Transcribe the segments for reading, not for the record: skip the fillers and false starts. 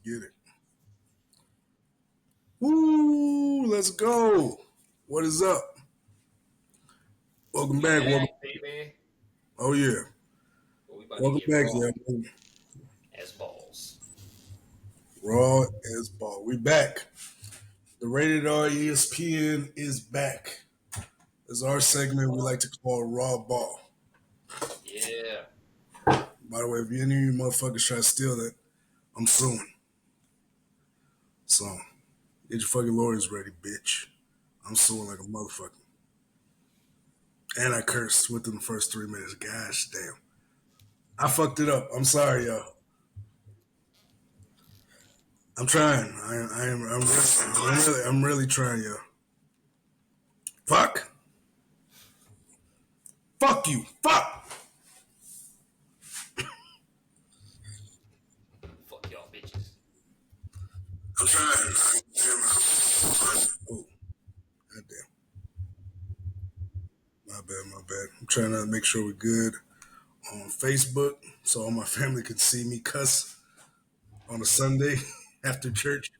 Get it. Woo, let's go. What is up? Welcome We back. back, baby. Oh, yeah. We about to Welcome get back, raw yeah. as balls. Raw as ball. We back. The Rated R ESPN is back. It's our segment we like to call Raw Ball. Yeah. By the way, if any of you motherfuckers try to steal that, I'm suing. So, get your fucking lawyers ready, bitch. I'm suing like a motherfucker. And I cursed within the first 3 minutes. Gosh damn. I fucked it up. I'm sorry, y'all. I'm trying. I'm really trying, yo. Fuck. Fuck you. Fuck. Fuck y'all bitches. I'm trying. Oh, goddamn. My bad, my bad. I'm trying to make sure we're good on Facebook so all my family can see me cuss on a Sunday after church.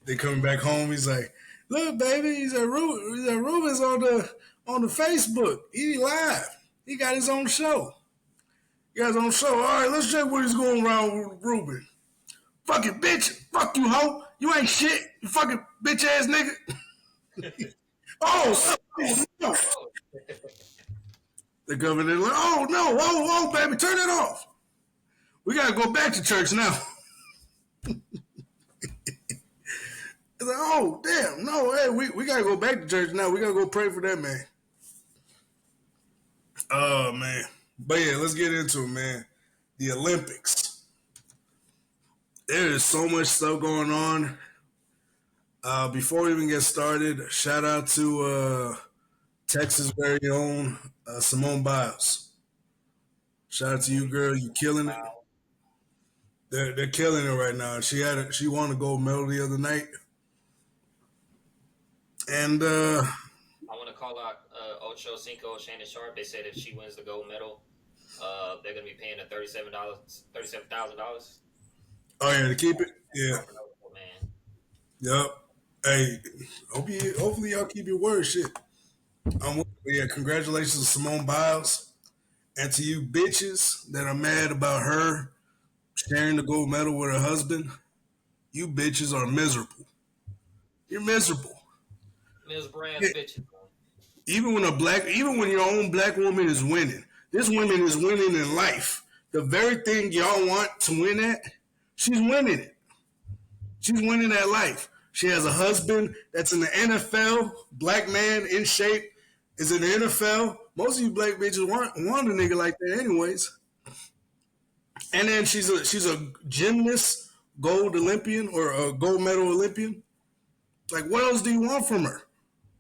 They coming back home. He's like, "Look, baby, Ruben's on the Facebook. He live. He got his own show. He got his own show. All right, let's check what he's going around with Ruben. Fucking bitch. Fuck you, hoe. You ain't shit. You fucking bitch ass nigga. Oh, no. Oh. They're coming in like, oh no, baby, turn it off. We gotta go back to church now. It's like, oh damn, no, hey, we gotta go back to church now. We gotta go pray for that man. Oh man. But yeah, let's get into it, man. The Olympics. There is so much stuff going on. Before we even get started, shout out to Texas' very own Simone Biles. Shout out to you, girl. You killing it. Wow. They're killing it right now. She won a gold medal the other night, and I want to call out Ocho Cinco Shannon Sharp. They said if she wins the gold medal, they're gonna be paying her $37,000. oh yeah, to keep it, yeah, Man. yep. Hey, hopefully y'all keep your word, shit. Yeah, congratulations to Simone Biles and to you bitches that are mad about her sharing the gold medal with her husband. You bitches are miserable. You're miserable. Ms. Yeah, Brand bitches. even when your own black woman is winning, this woman is winning in life. The very thing y'all want to win at, she's winning it. She's winning at life. She has a husband that's in the NFL, black man in shape, is in the NFL. Most of you black bitches want a nigga like that, anyways. And then she's a gymnast, gold Olympian or a gold medal Olympian. Like, what else do you want from her?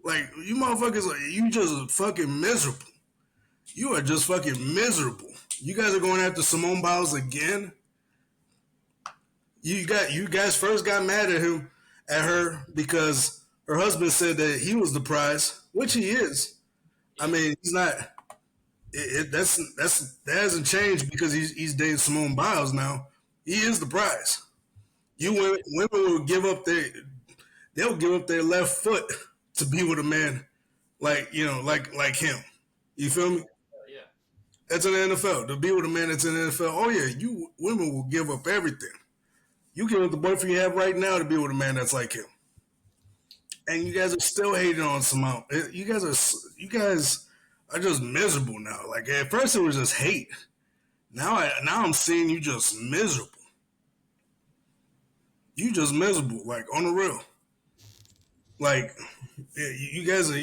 Like, you motherfuckers, you just fucking miserable. You are just fucking miserable. You guys are going after Simone Biles again. You guys first got mad at her because her husband said that he was the prize, which he is. I Yeah. mean, he's not. That hasn't changed because he's dating Simone Biles now. He is the prize. Women will they'll give up their left foot to be with a man like him. You feel me? Yeah. That's in the NFL. To be with a man that's in the NFL, oh yeah, you women will give up everything. You give up the boyfriend you have right now to be with a man that's like him, and you guys are still hating on Simone. You guys are just miserable now. Like at first it was just hate. Now I'm seeing you just miserable. You just miserable, like on the real. Like you guys are.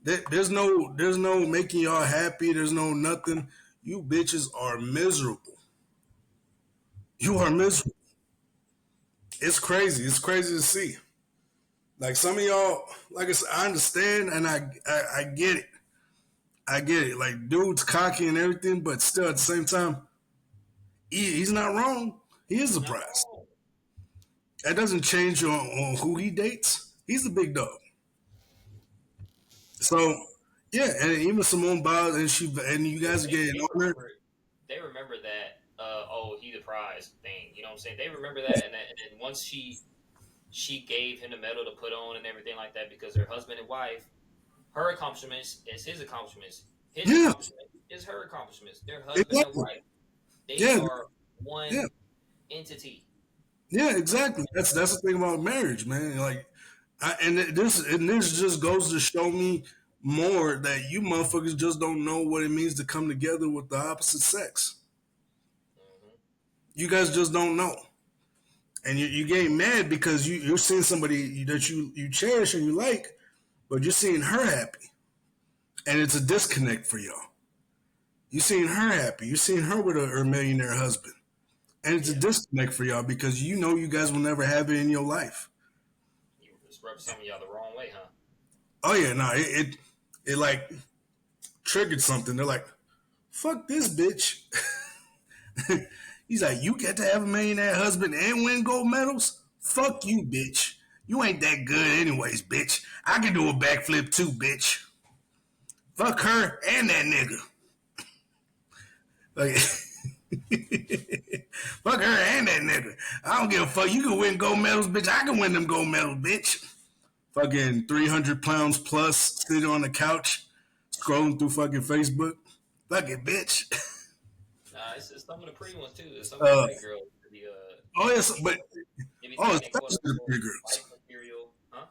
There's no making y'all happy. There's no nothing. You bitches are miserable. You are miserable. It's crazy. It's crazy to see. Like some of y'all, like I said, I understand and I get it. I get it. Like dude's cocky and everything, but still at the same time, he's not wrong. He is the Not prize. wrong. That doesn't change on who he dates. He's the big dog. So yeah, and even Simone Biles and you guys are They, getting they on her. remember they remember that oh, he the prize thing. You know what I'm saying? They remember that, and then once she gave him the medal to put on and everything like that because they're husband and wife. Her accomplishments is his accomplishments. His Yeah, accomplishment is her accomplishments. They're husband and exactly. wife. They Yeah, are yeah, one entity. yeah, Like, exactly. That's the thing about marriage, man. Like, this just goes to show me more that you motherfuckers just don't know what it means to come together with the opposite sex. mhm. You guys just don't know, and you get mad because you're seeing somebody that you cherish and you like, but you're seeing her happy, and it's a disconnect for y'all. You're seeing her happy. You're seeing her with her millionaire husband. And it's a Yeah, disconnect for y'all because you know you guys will never have it in your life. you just rub some of y'all the wrong way, huh? Oh yeah, no, it like triggered something. They're like, fuck this bitch. He's like, you get to have a millionaire husband and win gold medals? Fuck you, bitch. You ain't that good anyways, bitch. I can do a backflip too, bitch. Fuck her and that nigga. Like, fuck her and that nigga. I don't give a fuck. You can win gold medals, bitch. I can win them gold medals, bitch. Fucking 300 pounds plus, sitting on the couch, scrolling through fucking Facebook. Fuck it, bitch. Nah, it's some of the pretty ones too. Some of the Uh, pretty girls. The oh they yes, be but they be oh, thinking they quote especially the unquote pretty girls. wife material, huh?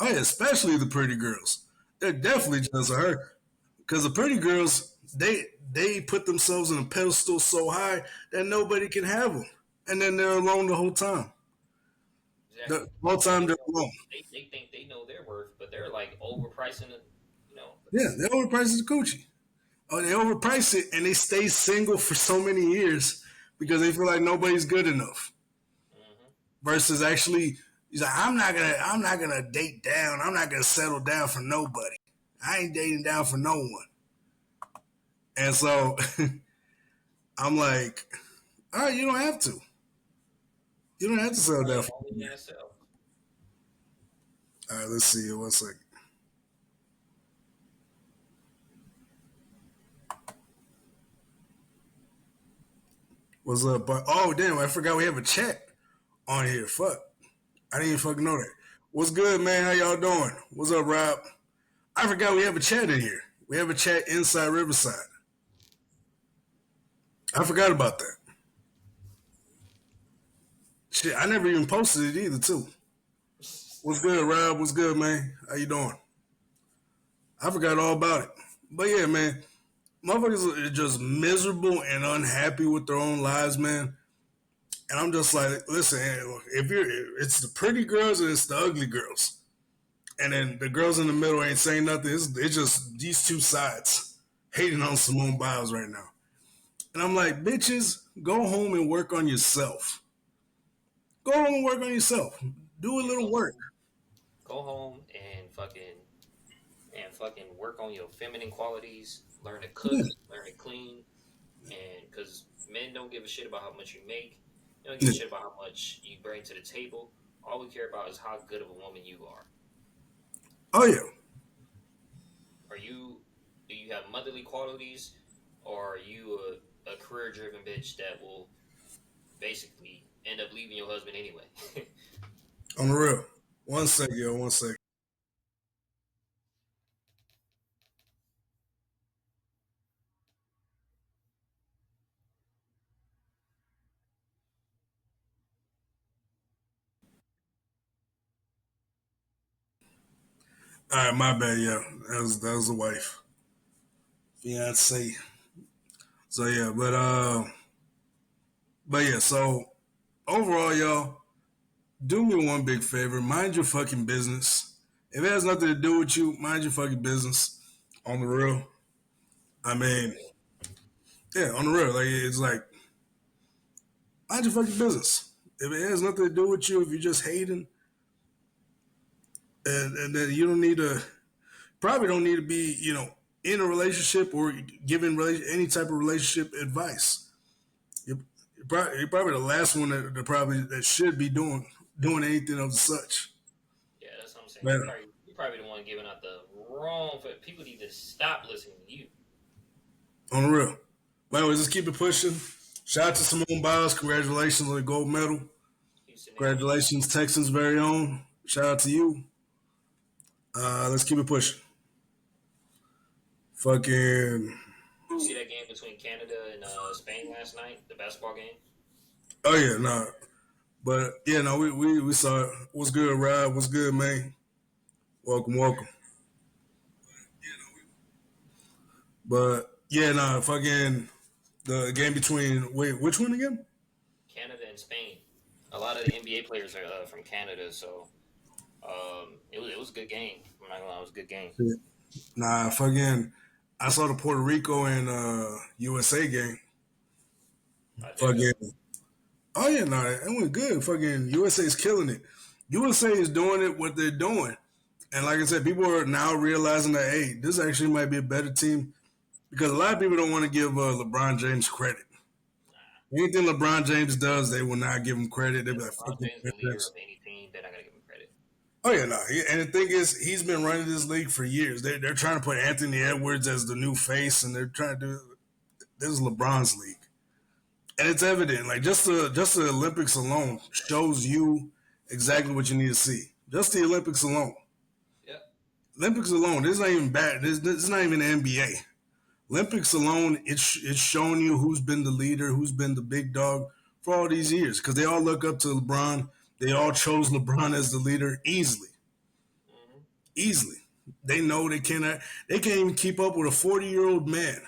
Oh yeah, especially the pretty girls. They're definitely jealous of her because the pretty girls they put themselves in a pedestal so high that nobody can have them, and then they're alone the whole time. The Exactly. whole They time they they're know alone. they think they know their worth, but they're like overpricing it. You know. Yeah, they overprice the coochie. Oh, they overprice it and they stay single for so many years because they feel like nobody's good enough. Hmm. Versus actually, he's like, I'm not gonna date down. I'm not gonna settle down for nobody. I ain't dating down for no one. And so I'm like, all right, you don't have to. You don't have to settle down Right. for Only me. yourself. All right, let's see. One second. What's up? Oh, damn, I forgot we have a chat on here. Fuck. I didn't even fucking know that. What's good, man? How y'all doing? What's up, Rob? I forgot we have a chat in here. We have a chat inside Riverside. I forgot about that. Shit, I never even posted it either, too. What's good, Rob? What's good, man? How you doing? I forgot all about it. But yeah, man, motherfuckers are just miserable and unhappy with their own lives, man. And I'm just like, listen, if you're, it's the pretty girls and it's the ugly girls, and then the girls in the middle ain't saying nothing. It's just these two sides hating on Simone Biles right now. And I'm like, bitches, go home and work on yourself. Go home and work on yourself. Do a Yeah, little work. go home and fucking work on your feminine qualities. Learn to Yeah, cook, learn to clean, and because men don't give a shit about how much you make, they don't give a yeah. shit about how much you bring to the table. All we care about is how good of a woman you are. Oh yeah. Are you do you have motherly qualities, or are you a career driven bitch that will basically end up leaving your husband anyway? On the real. One second, yo. One second. All right, my bad. Yeah, that was the wife, fiance. So yeah, but yeah. So overall, y'all, do me one big favor. Mind your fucking business. If it has nothing to do with you, mind your fucking business. On the real. I For mean, real. yeah, on the real. Like it's like mind your fucking business. If it has nothing to do with you, if you're just hating, and then you don't need to, probably don't need to be, in a relationship or giving any type of relationship advice. You're probably the last one that probably that should be doing anything of such. Yeah, that's what I'm saying. Man, You probably the one giving out the wrong. People need to stop listening to you. on the real. But anyways, just keep it pushing. Shout out to Simone Biles. Congratulations on the gold medal. Houston Aeros. Congratulations, Texans' very own. Shout out to you. Let's keep it pushing. Fucking. You see that game between Canada and Spain last night, the basketball game? Oh yeah, nah. But yeah, no, we saw it. What's good, Rob? What's good, man? Welcome, welcome. But yeah, nah, fucking the game between wait, which one again? Canada and Spain. A lot of the NBA players are from Canada, so it was a good game. I'm not gonna lie, it was a good game. Nah, fucking. I saw the Puerto Rico and USA game. How'd that go? Fucking. Oh yeah, no, it went good. Fucking USA is killing it. USA is doing it what they're doing, and like I said, people are now realizing that hey, this actually might be a better team because a lot of people don't want to give LeBron James credit. Anything LeBron James does, they will not give him credit. They'll Yeah, be like, LeBron "Fuck him." James, the leader of any team, they're not gonna give him credit. Oh yeah, no. And the thing is, he's been running this league for years. They're trying to put Anthony Edwards as the new face, and they're trying to do this is LeBron's league, and it's evident. Like just the Olympics alone shows you exactly what you need to see. Just the Olympics alone. Yeah. Olympics alone. This is not even bad. This is not even the NBA. Olympics alone, it's showing you who's been the leader, who's been the big dog for all these years. Because they all look up to LeBron. They all chose LeBron as the leader easily, Hmm. easily. They know they cannot. They can't even keep up with a 40-year-old man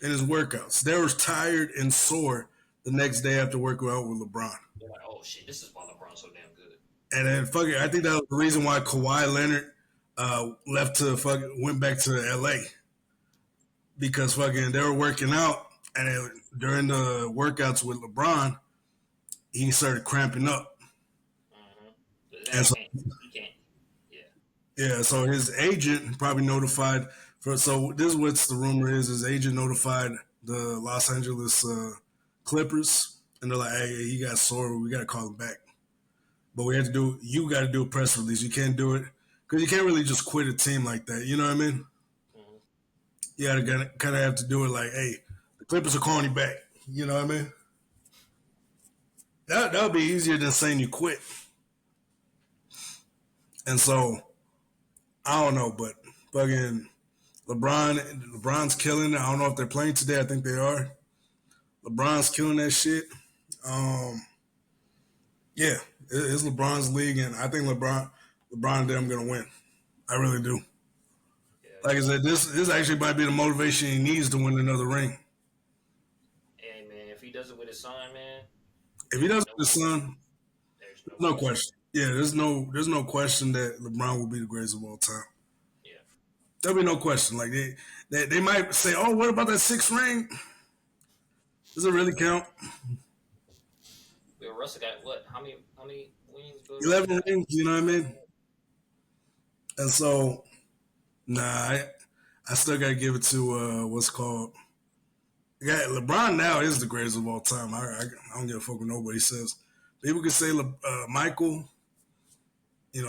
in his workouts. They were tired and sore the next day after working out with LeBron. They're like, oh shit, this is why LeBron's so damn good. And then fucking, I think that was the reason why Kawhi Leonard left to fucking went back to LA because fucking they were working out and during the workouts with LeBron, he started cramping up. Hmm. But now And so he can't. Yeah. yeah, so his agent probably notified for so this is what's the rumor is his agent notified the Los Angeles Clippers and they're like, hey, he got sore, we gotta call him back. But we have to do you gotta do a press release. You can't do it because you can't really just quit a team like that. You know what I mean? Hmm. You gotta kind of have to do it like, hey, the Clippers are calling you back. You know what I mean? That would be easier than saying you quit. And so I don't know, but fucking LeBron's killing it. I don't know if they're playing today. I think they are. LeBron's killing that shit. Um, yeah, it's LeBron's league, and I think LeBron and them gonna win. I really do. Yeah. Like I said, this actually might be the motivation he needs to win another ring. Hey man, if he does it with his son, man, If he there's does no with his son, there's no no question. question. Yeah, there's no question that LeBron will be the greatest of all time. Yeah. There'll be no question. Like they might say, oh, what about that sixth ring? Does it really count? Bill Russell got what? How many wins Bill Russell 11 got? rings, you know what I mean? And so, nah, I still got to give it to what's called. Yeah, LeBron now is the greatest of all time. I don't give a fuck what nobody says. People can say Michael,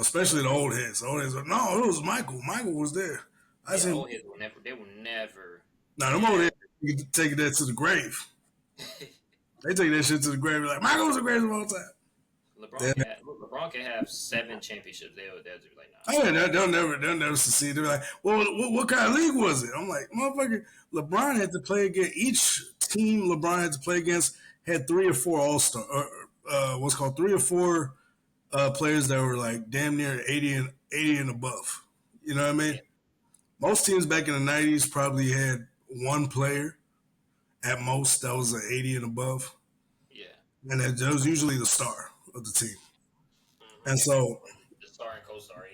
especially the old heads. The old heads are, no, it was Michael. Michael was there. I Yeah, said, old heads will never. They will never, nah, them old never. heads take that to the grave. They take that shit to the grave. Like, Michael was the greatest of all time. LeBron Yeah. can have, LeBron can have 7 championships. They'll just be like, nah. Oh yeah, they'll never succeed. They're like, well, what kind of league was it? I'm like, motherfucker, LeBron had to play against each team. LeBron had to play against had 3 or 4 All Star, what's called 3 or 4 players that were like damn near 80 and above. You know what I mean? Yeah, Most teams back in the '90s probably had one player at most that was an 80 and above, yeah. and that was usually the star of the team. Hmm. And so The star and co-star,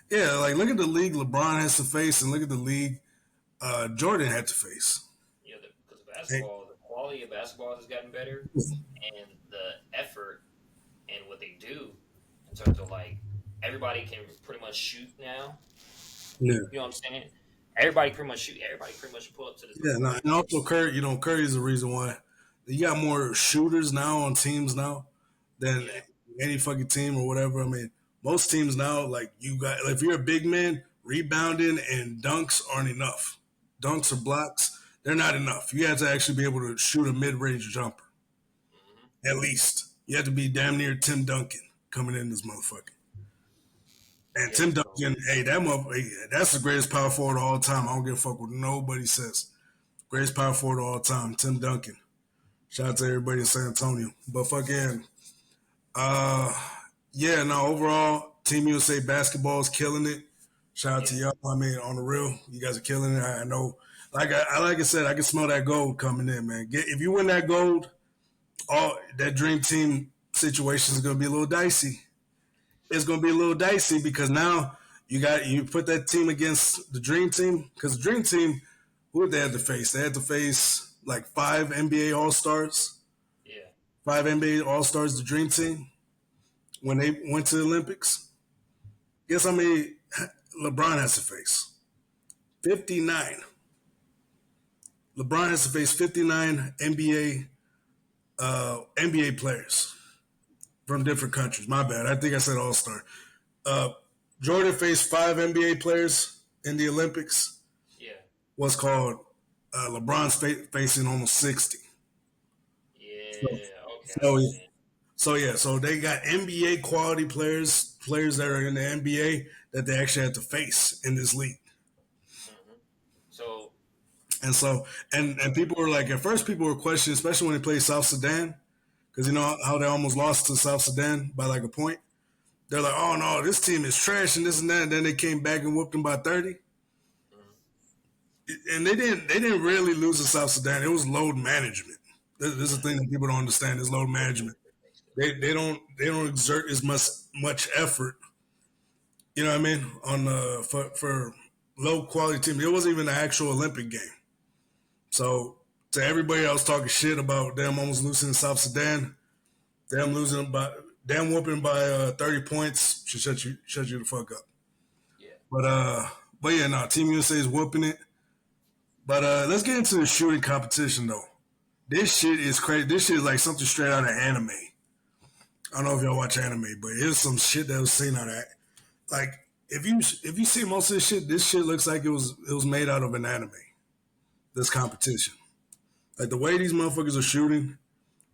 yeah, yeah, like look at the league LeBron has to face, and look at the league Jordan had to face. yeah. Because And, basketball, the quality of basketball has gotten better, and the effort and what they do in terms of like everybody can pretty much shoot now. yeah, You know what I'm saying? Everybody pretty much shoot. Everybody pretty much pull up to the three yeah, no, point line. and also Curry, Curry is the reason why you got more shooters now on teams now than Yeah, any fucking team or whatever. I mean, most teams now, like you got, if you're a big man, rebounding and dunks aren't enough. Dunks or blocks, they're not enough. You have to actually be able to shoot a mid-range jumper. Hmm. At least. You have to be damn near Tim Duncan coming in this motherfucker. And Yeah. Tim So Duncan, hey, that's the greatest power forward of all time. I don't give a fuck what nobody says. Greatest power forward of all time, Tim Duncan. Shout out to everybody in San Antonio. But fucking, yeah, no, overall, Team USA basketball is killing it. Shout out to yeah, y'all. I mean, on the real, you guys are killing it. I know, like I said, I can smell that gold coming in, man. If you win that gold, all that dream team situation is gonna be a little dicey. It's gonna be a little dicey because now you put that team against the dream team because the dream team, who did they have to face? They had to face like five NBA All Stars, yeah, five NBA All Stars. The dream team when they went to the Olympics. Guess how many LeBron has to face? 59. LeBron has to face 59 NBA players from different countries. My bad. I think I said All Star. Uh, Jordan faced five NBA players in the Olympics. yeah, What's called LeBron's facing almost 60. So, yeah. Okay, I so, understand. so they got NBA quality players that are in the NBA that they actually have to face in this league. Hmm. So And so, and people were like, at first, people were questioning, especially when they played South Sudan, because you know how they almost lost to South Sudan by like a point. They're like, oh no, this team is trash and this and that. And then they came back and whooped them by 30. mhm. And they didn't really lose to South Sudan. It was load management. This is the thing that people don't understand is load management. They don't exert as much effort. You know what I mean? On for low quality team. It wasn't even an actual Olympic game. So to everybody else talking shit about them almost losing to South Sudan, them whooping by 30 points should shut you the fuck up. Yeah. But yeah, no, Team USA is whooping it. But let's get into the shooting competition though. This shit is crazy. This shit is like something straight out of anime. I don't know if y'all watch anime, but here's some shit that was seen out of that. Like if you see most of this shit looks like it was made out of an anime. This competition, like the way these motherfuckers are shooting,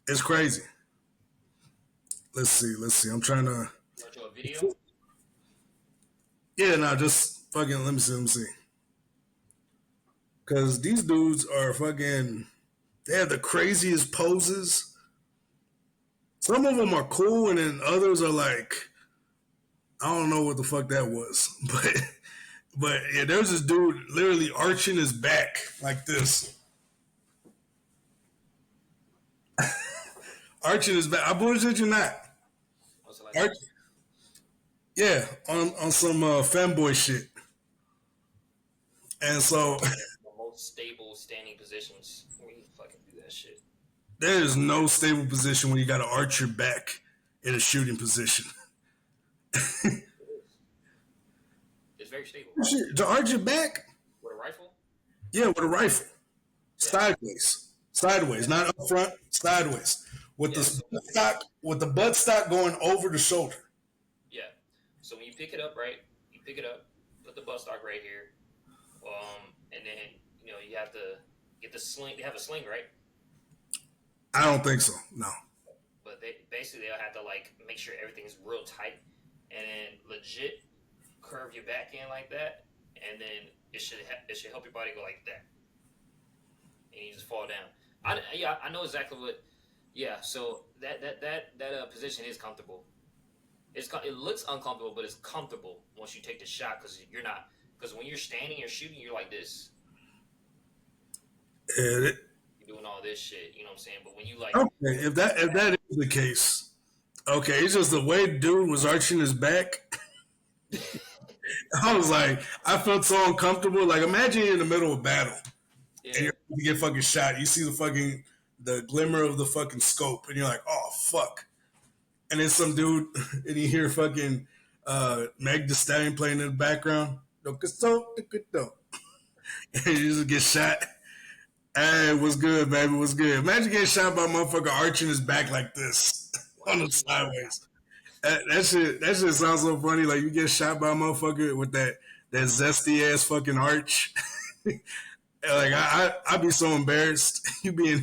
it's crazy. Let's see. I'm trying to. You want to show a video? Yeah, no, just fucking. Let me see. Because these dudes are fucking. They have the craziest poses. Some of them are cool, and then others are like, I don't know what the fuck that was, but yeah, there's this dude literally arching his back like this, arching his back. I bullshit you not. What's it like Arch, this? yeah, on some fanboy shit, and One of so the most stable standing positions where you fucking do that shit. there is no stable position when you got to arch your back in a shooting position. It is. It's very stable. To arch your back, With a rifle? yeah, with a rifle, Yeah. sideways, not up front, sideways, with Yeah. the So stock, with the butt stock going over the shoulder. yeah. So when you pick it up, right? You pick it up, put the butt stock right here, and then you have to get the sling. They have a sling, right? I don't think so. No. But they'll have to like make sure everything's real tight, and then legit curve your back in like that, and then it should help your body go like that, and you just fall down. I know exactly what. Yeah, so that position is comfortable. It looks uncomfortable, but it's comfortable once you take the shot because you're not because when you're standing or shooting, you're like this. Yeah, You're doing all this shit. You know what I'm saying? But when you like, okay, if that is the case, okay, it's just the way the dude was arching his back. I was like, I felt so uncomfortable. Like, imagine you're in the middle of battle and yeah, you get fucking shot. You see the glimmer of the fucking scope, and you're like, oh fuck. And then some dude, and you hear fucking Meg Thee Stallion playing in the background. And you just get shot. Hey, what's good, baby? What's good? Imagine getting shot by a motherfucker arching his back like this on the sideways. That shit sounds so funny. Like you get shot by a motherfucker with that zesty ass fucking arch. Like I be so embarrassed. You be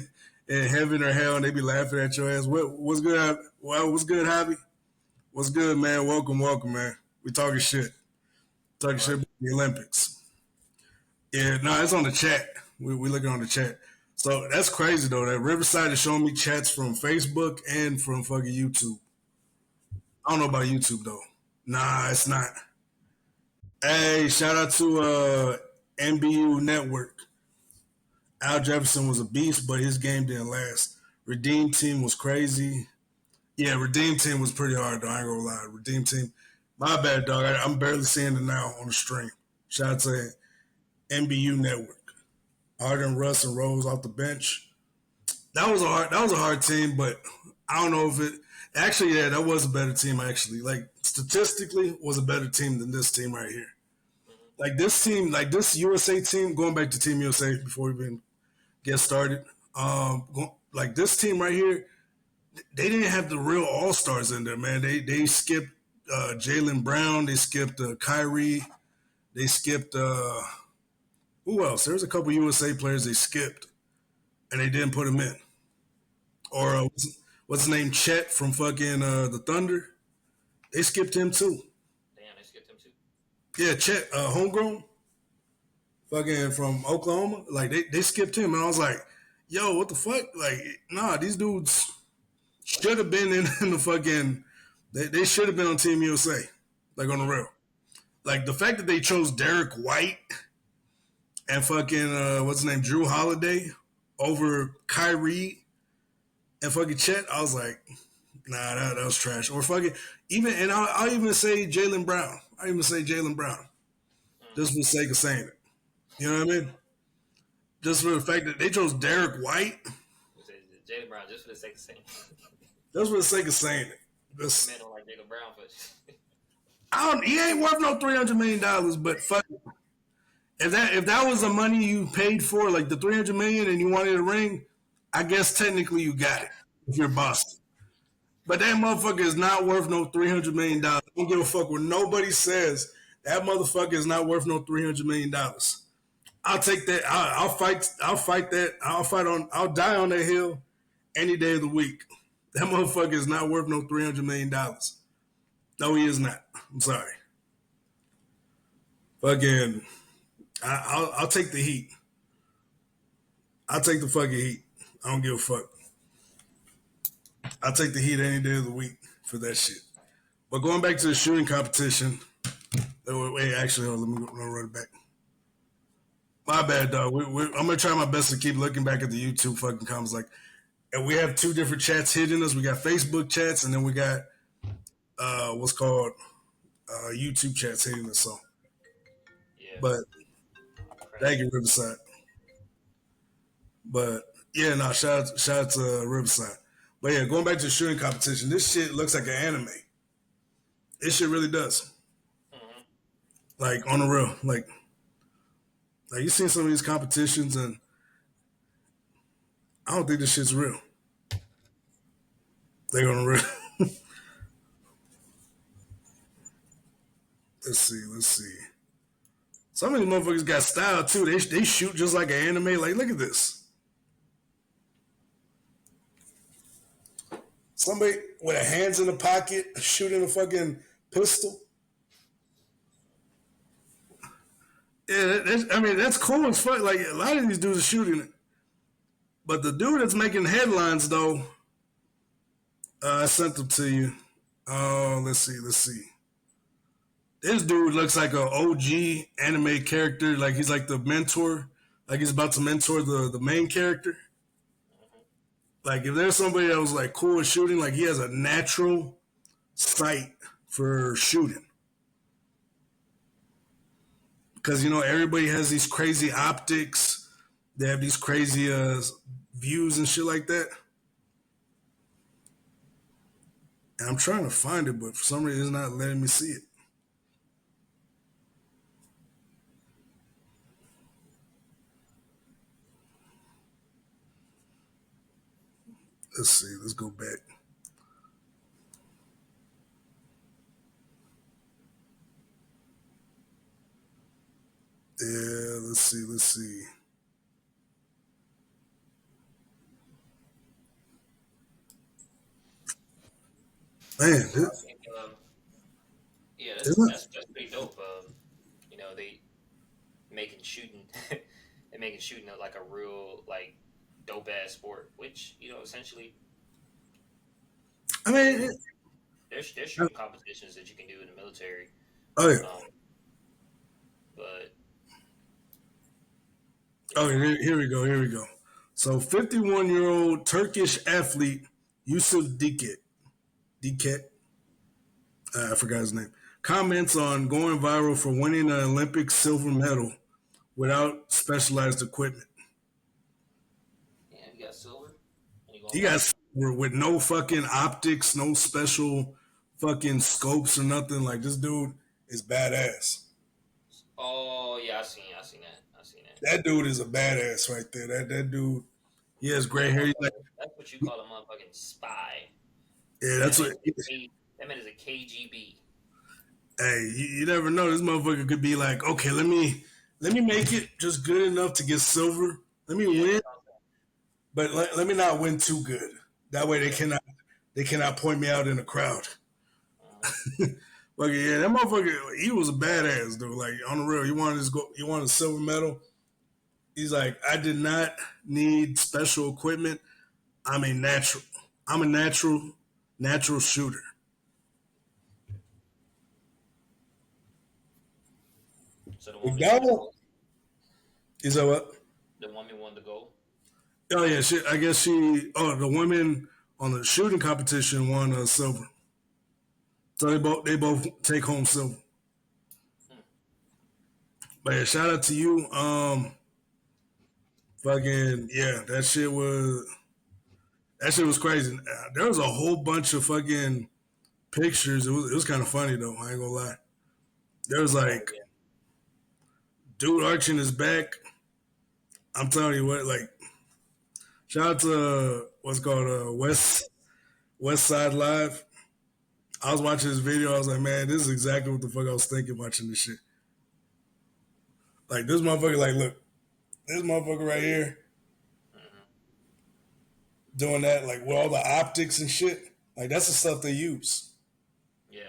in heaven or hell, and they be laughing at your ass. What's good? Well, what's good, Javi? What's good, man? Welcome, welcome, man. We talking shit. Talking shit Right. about the Olympics. Yeah, no, it's on the chat. We looking on the chat. So that's crazy though. That Riverside is showing me chats from Facebook and from fucking YouTube. I don't know about YouTube though. Nah, it's not. Hey, shout out to NBU Network. Al Jefferson was a beast, but his game didn't last. Redeem Team was crazy. Yeah, Redeem Team was pretty hard though. I ain't gonna lie. Redeem Team, my bad, dog. I'm barely seeing it now on the stream. Shout out to NBU Network. Harden, Russ, and Rose off the bench. That was a hard team, but I don't know if it actually. Yeah, that was a better team actually. Like statistically, was a better team than this team right here. Mm-hmm. Like this team, like this USA team. Going back to Team USA before we even get started. Like this team right here, they didn't have the real all stars in there, man. They skipped Jalen Brown, they skipped Kyrie, they skipped who else? There's a couple USA players they skipped, and they didn't put them in. Or what's his name? Chet from fucking the Thunder. They skipped him too. Damn, they skipped him too. Yeah, Chet, homegrown, fucking from Oklahoma. Like they skipped him, and I was like, yo, what the fuck? Like, nah, these dudes should have been in the fucking. They should have been on Team USA, like on the real. Like the fact that they chose Derek White and fucking what's his name, Drew Holiday over Kyrie and fucking Chet, I was like, nah, that was trash. Or fucking even, and I'll even say Jalen Brown. I even say Jalen Brown, just Mm-hmm. for the sake of saying it. You know what I mean? Just for the fact that they chose Derek White, Jalen Brown, just for the sake of saying, just for the sake of saying it. man Just, don't like Jalen Brown, but he ain't worth no $300 million, but fuck. If that was the money you paid for, like the 300 million, and you wanted a ring, I guess technically you got it if you're Boston. But that motherfucker is not worth no $300 million. I don't give a fuck what nobody says. That motherfucker is not worth no $300 million. I'll take that. I'll fight. I'll fight that. I'll fight on. I'll die on that hill any day of the week. That motherfucker is not worth no $300 million. No, he is not. I'm sorry. Fucking. I'll take the heat. I'll take the fucking heat. I don't give a fuck. I'll take the heat any day of the week for that shit. But going back to the shooting competition. Wait, actually, hold on, let me run it back. My bad, dog. I'm gonna try my best to keep looking back at the YouTube fucking comments. Like, and we have two different chats hitting us. We got Facebook chats, and then we got what's called YouTube chats hitting us. So, yeah, but thank crazy. you, Riverside. But yeah, no, shout out to Riverside. But yeah, going back to the shooting competition, this shit looks like an anime. This shit really does. Mm-hmm. Like on the real, like you seen some of these competitions, and I don't think this shit's real. They on the real. Let's see. Some of these motherfuckers got style too. They shoot just like an anime. Like, look at this. Somebody with their hands in the pocket shooting a fucking pistol. Yeah, I mean that's cool as fuck. Like a lot of these dudes are shooting it, but the dude that's making headlines though, I sent them to you. Oh, let's see. This dude looks like an OG anime character. Like he's like the mentor. Like he's about to mentor the main character. Mm-hmm. Like if there's somebody that was like cool at shooting, like he has a natural sight for shooting. Because you know everybody has these crazy optics. They have these crazy views and shit like that. And I'm trying to find it, but for some reason it's not letting me see it. Let's see. Let's go back. Yeah, let's see. Man, So I think, yeah, isn't it? that's pretty dope. You know, they making shooting, they making shooting like a real like dope ass sport, which you know essentially I it mean, is. There's shooting competitions that you can do in the military, oh yeah. um, but Oh, yeah, here we go. Here we go. So, 51-year-old Turkish athlete Yusuf Diket, I forgot his name, comments on going viral for winning an Olympic silver medal without specialized equipment. yeah, you got silver and you going He got viral. silver with no fucking optics, no special fucking scopes or nothing. Like, this dude is badass. Oh yeah, I seen that, I seen that. That dude is a badass right there. That dude, he has That gray hair. He's like, motherfucker, that's what you call a motherfucking spy. yeah, That that's man what. is that man is a KGB. Hey, you never know. This motherfucker could be like, okay, let me make it just good enough to get silver. Let me Yeah, win, that's what I'm but let me not win too good. That way saying. they cannot point me out in the crowd. Yeah. Uh-huh. Like yeah, that motherfucker, he was a badass dude. Like on the real, he wanted a silver medal. He's like, I did not need special equipment. I'm a natural. I'm a natural shooter. So the The woman won the goal gold. is that what? The woman won the gold. Oh yeah, I guess she. Oh, the women on the shooting competition won silver. So they both take home silver. Hmm. But yeah, shout out to you. Fucking yeah, that shit was crazy. There was a whole bunch of fucking pictures. It was kind of funny though. I ain't gonna lie. There was Oh like yeah. dude arching his back. I'm telling you what, like shout out to what's called West Side Live. I was watching this video. I was like, man, this is exactly what the fuck I was thinking watching this shit. Like this motherfucker, like look, this motherfucker right here Hmm. doing that, like with all the optics and shit. Like that's the stuff they use. Yeah.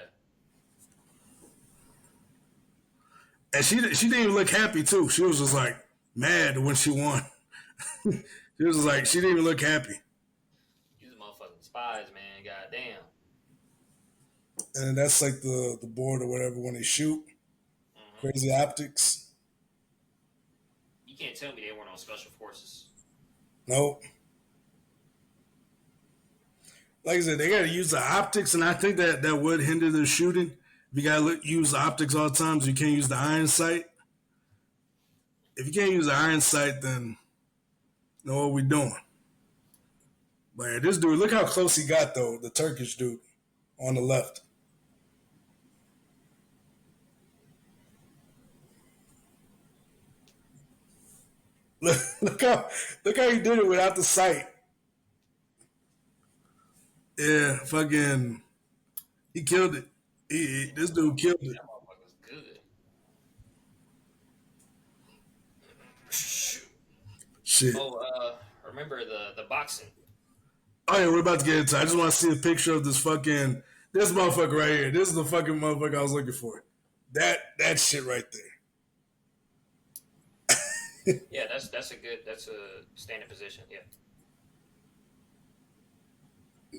And she didn't even look happy too. She was just like mad when she won. She was just like she didn't even look happy. These motherfucking spies, man. Goddamn. And that's like the board or whatever when they shoot. Hmm. Crazy optics. You can't tell me they weren't on special forces. Nope. Like I said, they got to use the optics, and I think that would hinder their shooting. If you got to use the optics all the time, so you can't use the iron sight. If you can't use the iron sight, then know what we doing. But yeah, this dude, look how close he got though. The Turkish dude on the left. Look, look how he did it without the sight. Yeah, fucking, he killed it. This dude killed it. That motherfucker's good. Shoot. Shit. Oh, remember the boxing? Oh yeah, we're about to get into it. I just want to see a picture of this motherfucker right here. This is the fucking motherfucker I was looking for. That shit right there. Yeah, that's a standing position. Yeah,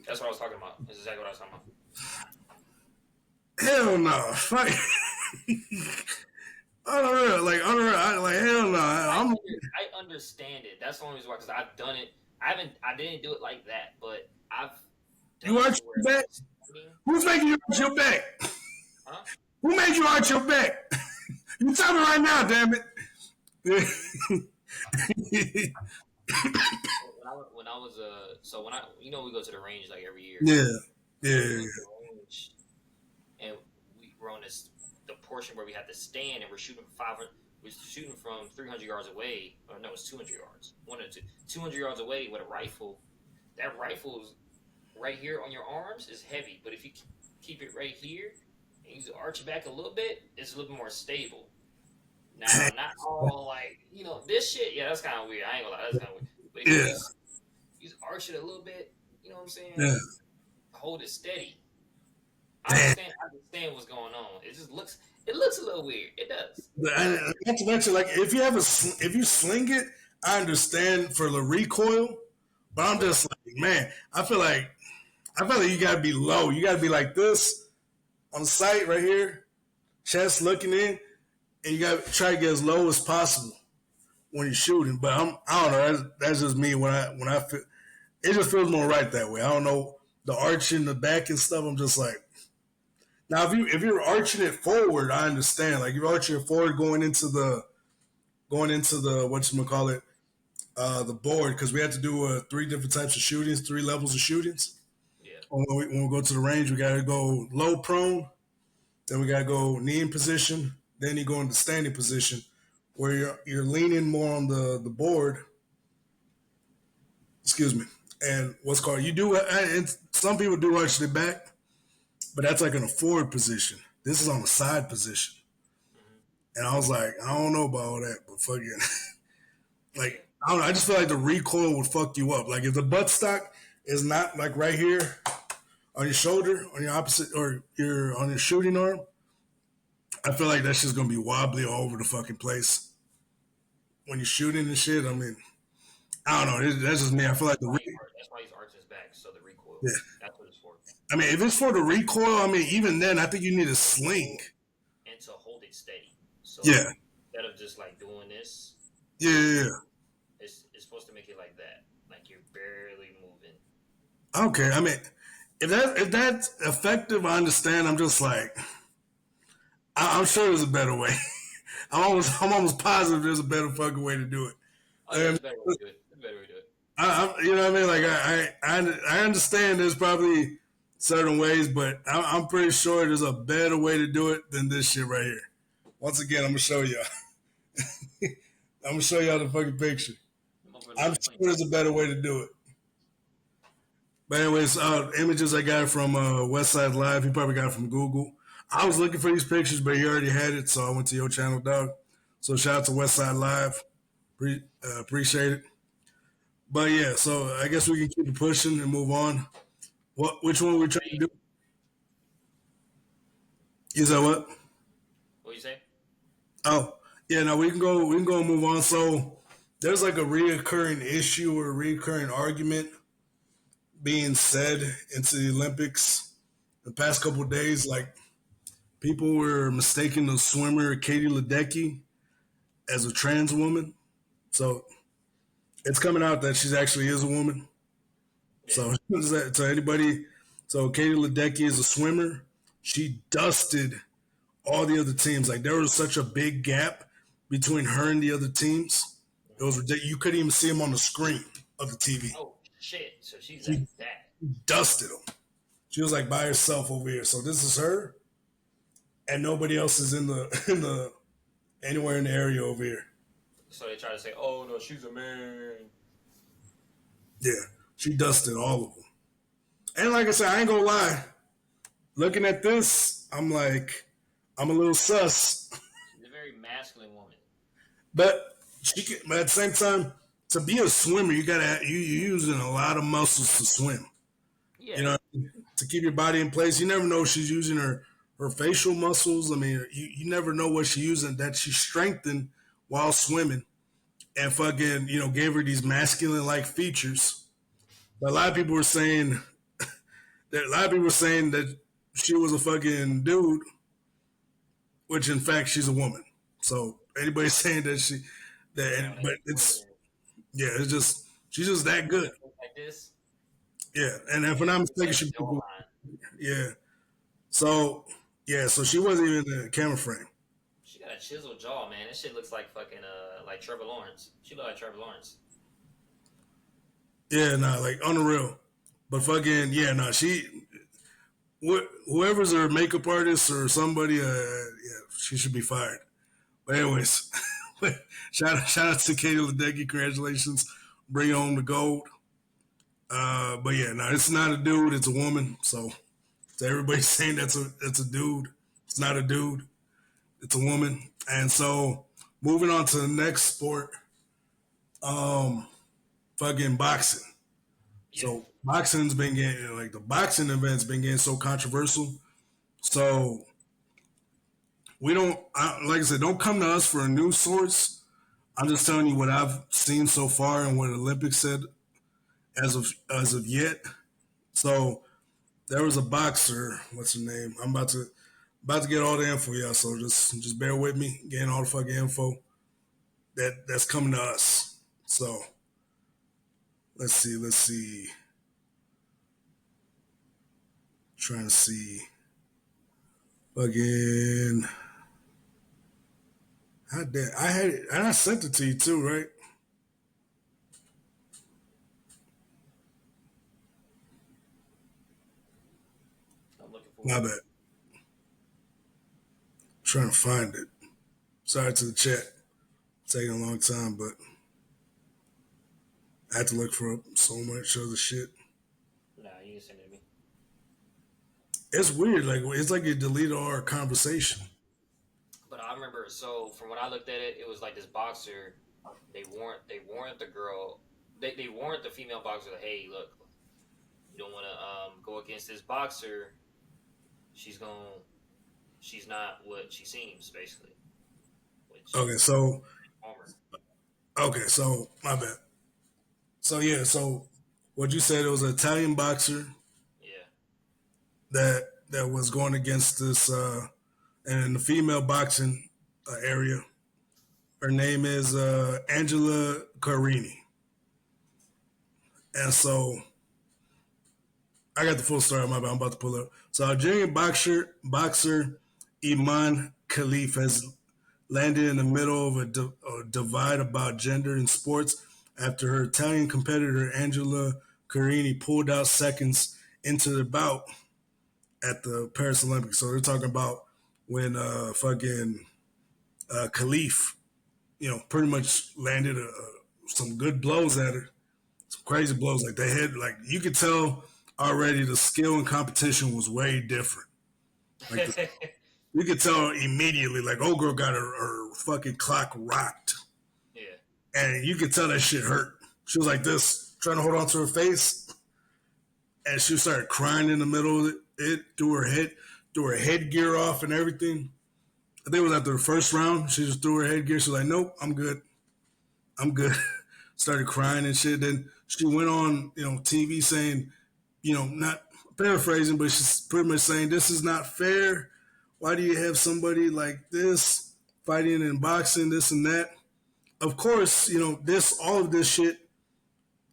that's what I was talking about. That's exactly what I was talking about. Hell no. Fuck. Unreal. Like unreal. Like hell no. I understand it. That's the only reason why, because I've done it. I didn't do it like that, but I've done You it arch to where your I'm back? standing. Who's making you arch your back? Huh? Who made you arch your back? You tell me right now, damn it. When I was so when I you know we go to the range like every year. Yeah. So we Yeah. went to the range and we were on the portion where we had to stand and we're shooting 500. We're shooting from 300 yards away. Or no, it's 200 yards. One or two. 200 yards away with a rifle. That rifle is right here on your arms is heavy, but if you keep it right here and you arch it back a little bit, it's a little bit more stable. Now, not all like this shit. Yeah, that's kind of weird. I ain't gonna lie, that's kind of weird. But if Yeah. you just arch it a little bit, you know what I'm saying? Yeah. Hold it steady. Damn. I understand what's going on. It looks a little weird. It does. Not to mention, like if you sling it, I understand for the recoil, but I'm Yeah. just like, man, I feel like you gotta be low. You gotta be like this on the sight right here, chest looking in, and you gotta try to get as low as possible when you're shooting. But I don't know. That's just me when I feel it just feels more right that way. I don't know the arch in the back and stuff. I'm just like now if you're arching it forward, I understand. Like you're arching it forward going into the what you call it the board because we had to do three different types of shootings, three levels of shootings. Yeah. When we go to the range, we gotta go low prone, then we gotta go knee in position, then you go into standing position where you're leaning more on the board. Excuse me. And what's called you do and some people do arch their back, but that's like in a forward position. This is on a side position. Hmm. And I was like, I don't know about all that, but fucking Yeah. like I don't know. I just feel like the recoil would fuck you up. Like if the buttstock is not like right here on your shoulder, on your opposite, or your on your shooting arm, I feel like that's just gonna be wobbly all over the fucking place when you're shooting and shit. I mean, I don't know. That's just me. I feel like That's why he's arching his back, so the recoil. yeah. That's what it's for. I mean, if it's for the recoil, I mean, even then, I think you need a sling. And to hold it steady. So Yeah, instead of just like doing this, yeah, yeah. Yeah. it's supposed to make it like that. Like you're barely moving. Okay. I mean, if that's effective, I understand. I'm just like, I'm sure there's a better way. I'm almost positive there's a better fucking way to do it. Oh yeah, it's a better way to do it. It's a better way to do it. You know what I mean? Like I understand there's probably certain ways, but I'm pretty sure there's a better way to do it than this shit right here. Once again, I'm gonna show y'all. I'm gonna show y'all the fucking picture. I'm sure there's a better way to do it. But anyways, images I got from Westside Live. He probably got it from Google. I was looking for these pictures, but he already had it, so I went to your channel, dog. So shout out to Westside Live. Appreciate it. But yeah, so I guess we can keep it pushing and move on. Which one we trying to do? Is that what? What you say? Oh, yeah. No, we can go. We can go and move on. So there's like a reoccurring issue or a reoccurring argument being said into the Olympics the past couple of days. Like people were mistaking the swimmer Katie Ledecky as a trans woman. So it's coming out that she actually is a woman. Yeah. So to anybody, so Katie Ledecky is a swimmer. She dusted all the other teams. Like there was such a big gap between her and the other teams. It was ridiculous. You couldn't even see them on the screen of the TV. Oh shit! So she's like She that. dusted them. She was like by herself over here. So this is her, and nobody else is in the in the anywhere in the area over here. So they try to say, "Oh no, she's a man." Yeah, she dusted all of them. And like I said, I ain't gonna lie. Looking at this, I'm like, I'm a little sus. She's a very masculine woman. But but at the same time, to be a swimmer, you're using a lot of muscles to swim. Yeah. You know, to keep your body in place. You never know if she's using her facial muscles. I mean, you never know what she's using that she strengthened while swimming and fucking gave her these masculine like features. But a lot of people were saying that she was a fucking dude, which in fact she's a woman. So anybody saying that No, but it's yeah, it's just she's just that good. like this. Yeah, and if I'm not mistaken, Like she jawline. yeah. So yeah, so she wasn't even in the camera frame. She got a chiseled jaw, man. That shit looks like fucking like Trevor Lawrence. She look like Trevor Lawrence. Yeah, nah, like on the real. But fucking yeah, nah, whoever's her makeup artist or somebody, yeah, she should be fired. But anyways, shout out to Katie Ledecky, congratulations, bring home the gold. But yeah, no, it's not a dude, it's a woman. So everybody's saying that's a dude. It's not a dude, it's a woman. And so moving on to the next sport, fucking boxing. Yeah. So boxing's been getting like the boxing event's been getting so controversial So we don't, like I said, don't come to us for a news source. I'm just telling you what I've seen so far and what Olympics said as of yet. So there was a boxer. What's her name? I'm about to get all the info, y'all. So just bear with me, getting all the fucking info that's coming to us. So let's see. Trying to see again. I had it, and I sent it to you too, right? I'm looking for My it. bad. Trying to find it. Sorry to the chat. Taking a long time, but I had to look for so much other shit. Nah, you can send it to me. It's weird. Like it's like you deleted all our conversation. But I remember, so from when I looked at it, it was like this boxer. They warned the girl. They warned the female boxer that, hey, look, you don't want to go against this boxer. She's going. She's not what she seems, basically. Which Okay, so armor. my bad. So yeah, so what you said, it was an Italian boxer Yeah. that was going against this and in the female boxing area. Her name is Angela Carini, and so I got the full story on my bad. I'm about to pull up. So Algerian boxer Iman Khalif has landed in the middle of a divide about gender in sports after her Italian competitor Angela Carini pulled out seconds into the bout at the Paris Olympics. So they're talking about when fucking Khalif, pretty much landed some good blows at her, some crazy blows. Like they had, like you could tell already the skill and competition was way different. Like you could tell immediately, like old girl got her fucking clock rocked, Yeah. and you could tell that shit hurt. She was like this, trying to hold on to her face, and she started crying in the middle of it, threw her headgear off and everything. I think it was after the first round. She just threw her headgear. She was like, "Nope, I'm good. I'm good." Started crying and shit. Then she went on, TV saying, not paraphrasing, but she's pretty much saying, "This is not fair. Why do you have somebody like this fighting in boxing, this and that?" Of course, all of this shit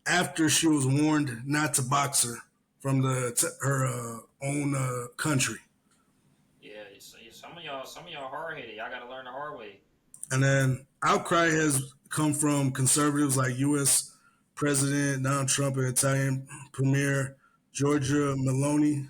after she was warned not to box her from her own country. Yeah. Some of y'all hard headed. Y'all got to learn the hard way. And then outcry has come from conservatives like U.S. President Donald Trump and Italian Premier Giorgia Meloni.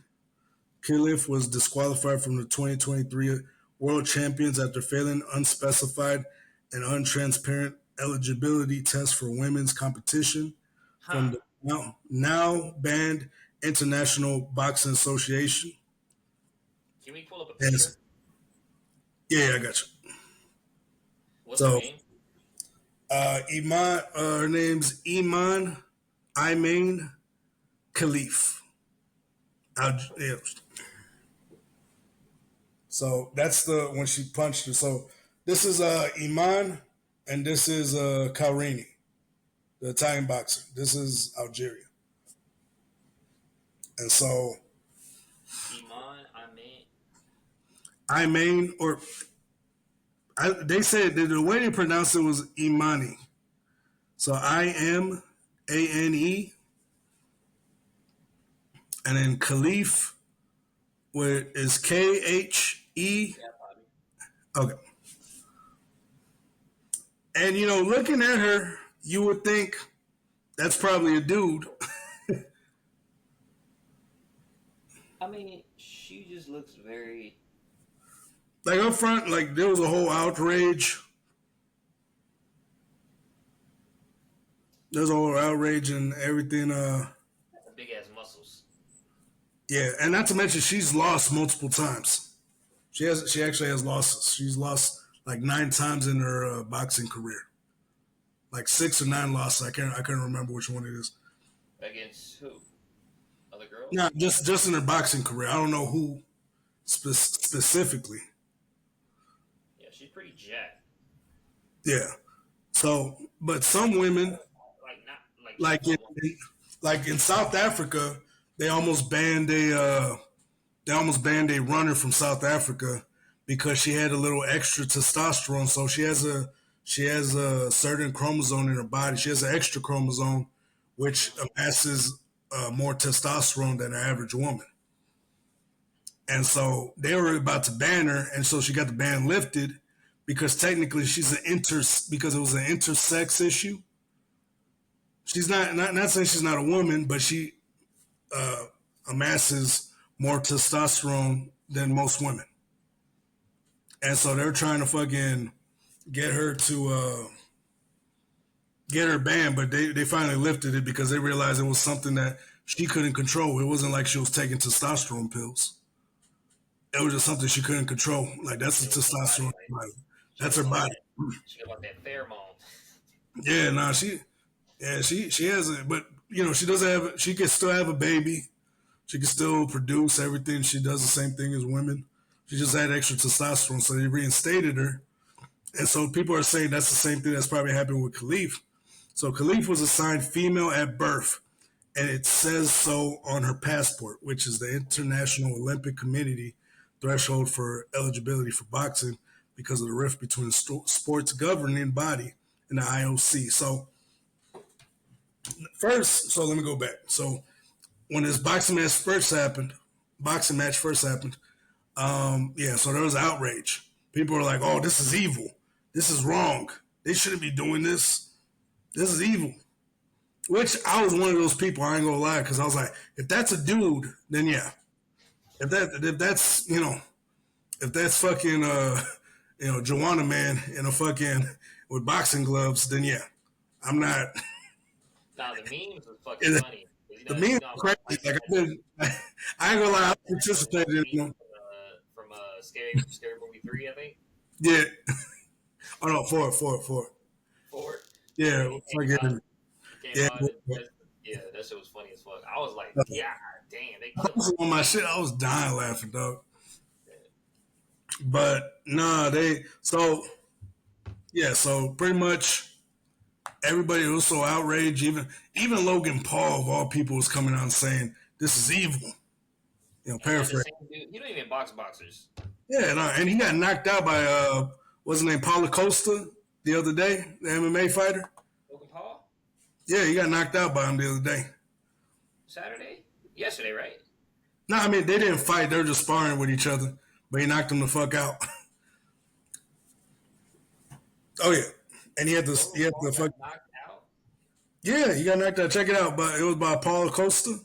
Khalif was disqualified from the 2023 World Champions after failing unspecified and untransparent eligibility tests for women's competition from Huh? the now banned International Boxing Association. Can we pull up a And picture? yeah, I got you. What's her So name? Iman, her name's Iman Imain Khalif. Yeah. So that's the when she punched her. So this is Iman, and this is Karini, the Italian boxer. This is Algeria, and so Iman. I mean, Imain, or they said that the way they pronounced it was Imani. So Imane, and then Khalif, where is Khe. yeah, probably. Okay, and looking at her, you would think that's probably a dude. I mean, she just looks very. Like up front, like there was a whole outrage. There's a whole outrage and everything. Big ass muscles. Yeah, and not to mention she's lost multiple times. She actually has losses. She's lost like 9 times in her boxing career. Like 6 or 9 losses. I can't remember which one it is. Against who? Other Not girls? just in her boxing career. I don't know who. specifically. Yeah, she's pretty jacked. Yeah. So, but some women, Like not like she's like in, not one. like in South Africa, they almost banned a runner from South Africa because she had a little extra testosterone. So she has a certain chromosome in her body. She has an extra chromosome, which amasses more testosterone than an average woman. And so they were about to ban her, and so she got the ban lifted because technically she's an because it was an intersex issue. She's not saying she's not a woman, but she uh, amasses more testosterone than most women, and so they're trying to fucking get her to get her banned, but they finally lifted it because they realized it was something that she couldn't control. It wasn't like she was taking testosterone pills. It was just something she couldn't control. Like that's the It was her body. testosterone. Like Like, she that's gave her off body. that. She gave off that pheromone. Yeah, nah, she has it, but she doesn't have. She can still have a baby. She can still produce everything. She does the same thing as women. She just had extra testosterone, so they reinstated her. And so people are saying that's the same thing that's probably happened with Khalif. So Khalif was assigned female at birth, and it says so on her passport, which is the International Olympic Committee threshold for eligibility for boxing because of the rift between the sports governing body and the IOC. So first, so let me go back. So when this boxing match first happened, yeah, so there was outrage. People were like, "Oh, this is evil. This is wrong. They shouldn't be doing this. This is evil." Which I was one of those people. I ain't gonna lie, because I was like, if that's a dude, then yeah. If that's if that's fucking Joanna man in a fucking with boxing gloves, then yeah, I'm not. Now the memes was fucking funny. The meme crazy. Like I ain't gonna lie, I participated in them. From Scary Movie 3, I think. Yeah. Oh no, four. 4. Yeah, When he came out, fucking he came yeah. out and yeah, that shit was funny as fuck. I was like, yeah, damn, they I killed was on my shit. I was dying laughing, dog. But nah, they so yeah, so pretty much everybody was so outraged. Even Logan Paul of all people was coming out and saying this is evil. And then the Paraphrase. same dude, he don't even box boxers. Yeah, no, and he got knocked out by what's his name, Paulo Costa the other day, the MMA fighter. Logan Paul? Yeah, he got knocked out by him the other day. Saturday? Yesterday, right? No, I mean they didn't fight; they were just sparring with each other. But he knocked him the fuck out. Oh yeah, and Logan he had Paul the got fuck. knocked out? Yeah, he got knocked out. Check it out, but it was by Paulo Costa,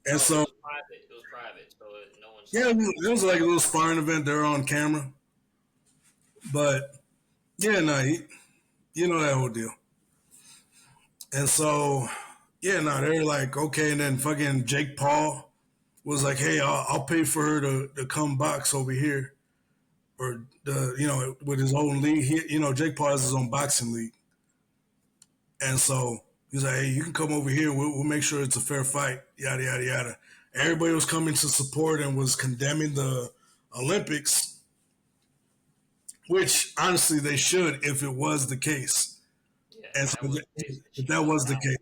and Oh, it so was private. It was private, so no one yeah, saw it. it was like a little sparring event. They were on camera, but yeah, no, you know that whole deal. And so yeah, no, they're like okay, and then fucking Jake Paul was like, hey, I'll pay for her to come box over here, or with his own league. Jake Paul has his own boxing league, and so he's like, hey, you can come over here. We'll make sure it's a fair fight. Yada yada yada. Everybody was coming to support and was condemning the Olympics, which honestly they should if it was the case. Yeah, And and so that was the case. if She that was was the not case,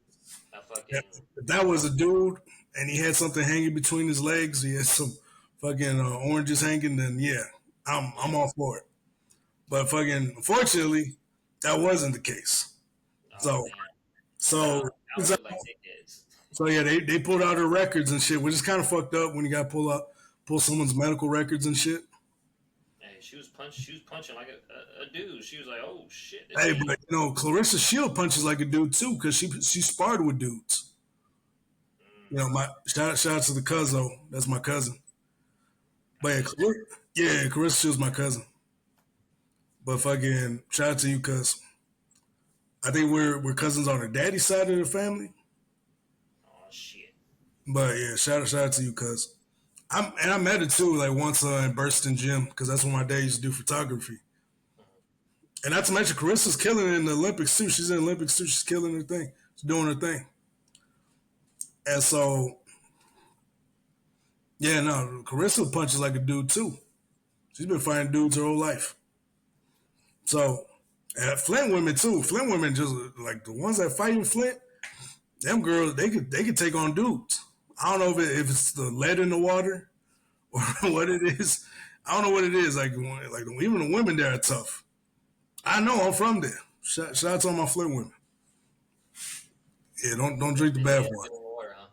a yeah, fucking. if that was a dude and he had something hanging between his legs, he had some fucking oranges hanging, then yeah, I'm Yeah. all for it. But fucking, unfortunately, that wasn't the case. Oh So damn. so Now we look like dickheads. so yeah, they pulled out her records and shit, which is kind of fucked up when you got to pull someone's medical records and shit. Hey, she was punching like a dude. She was like, "Oh shit, this Hey, ain't." but Clarissa Shield punches like a dude too because she sparred with dudes. My shout out to the cousin. That's my cousin. But I yeah, ain't never. Clarissa Shield's my cousin. But fucking shout out to you, cuz I think we're cousins on her daddy's side of the family. Oh shit. But yeah, shout out to you, cuz. I met her too, like once in Burston Gym, because that's what my dad used to do photography. And not to mention, Carissa's killing it in the Olympics too. She's in the Olympics too. She's killing her thing. She's doing her thing. And so, Yeah, no, Carissa punches like a dude too. She's been fighting dudes her whole life. So, Flint women too. Flint women just like the ones that fight in Flint. Them girls, they could take on dudes. I don't know if it's the lead in the water or what it is. I don't know what it is. Like even the women there are tough. I know I'm from there. Shout out to all my Flint women. Yeah, don't drink the Yeah, bath water. feeling the water, huh?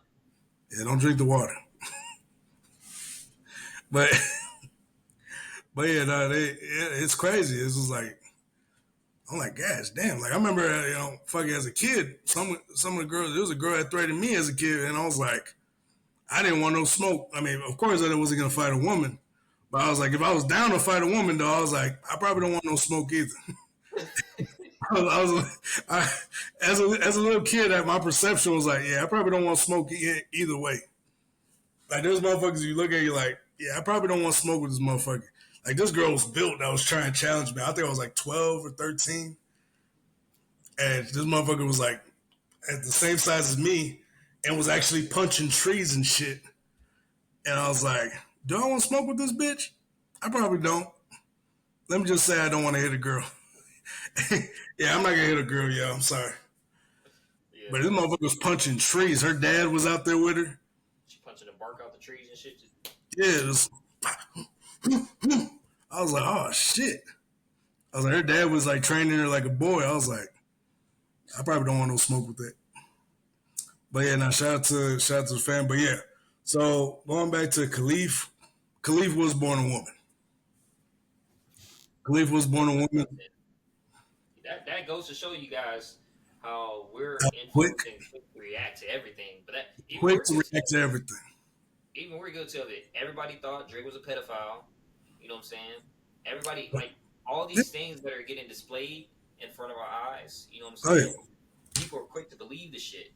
Yeah, don't drink the water. But but yeah, no, it's crazy. It's just like I'm like, gosh, damn. Like I remember, fucking as a kid, some of the girls. There was a girl that threatened me as a kid, and I was like, I didn't want no smoke. I mean, of course, I wasn't gonna fight a woman, but I was like, if I was down to fight a woman, though, I was like, I probably don't want no smoke either. As a little kid, my perception was like, yeah, I probably don't want smoke either way. Like there's motherfuckers you look at, you like, yeah, I probably don't want to smoke with this motherfucker. Like this girl was built that was trying to challenge me. I think I was like 12 or 13, and this motherfucker was like at the same size as me, and was actually punching trees and shit. And I was like, do I want to smoke with this bitch? I probably don't. Let me just say I don't want to hit a girl. Yeah, I'm not gonna hit a girl, yo. I'm sorry. Yeah, But this motherfucker was punching trees. Her dad was out there with her. she punching the bark out the trees and shit. Just, Yeah, it was, I was like, oh shit. I was like, her dad was like training her like a boy. I was like, I probably don't want no smoke with that. But yeah, now shout out to the fan. But yeah, so going back to Khalif, Khalif was born a woman. Khalif was born a woman. that goes to show you guys how we're Quick, influenced and quick to react to everything. But that even quick we're to guilty. react to everything. Even we're guilty of it. Everybody thought Drake was a pedophile. You know what I'm saying? Everybody like all these things that are getting displayed in front of our eyes. You know what I'm Oh yeah, saying? People are quick to believe this shit.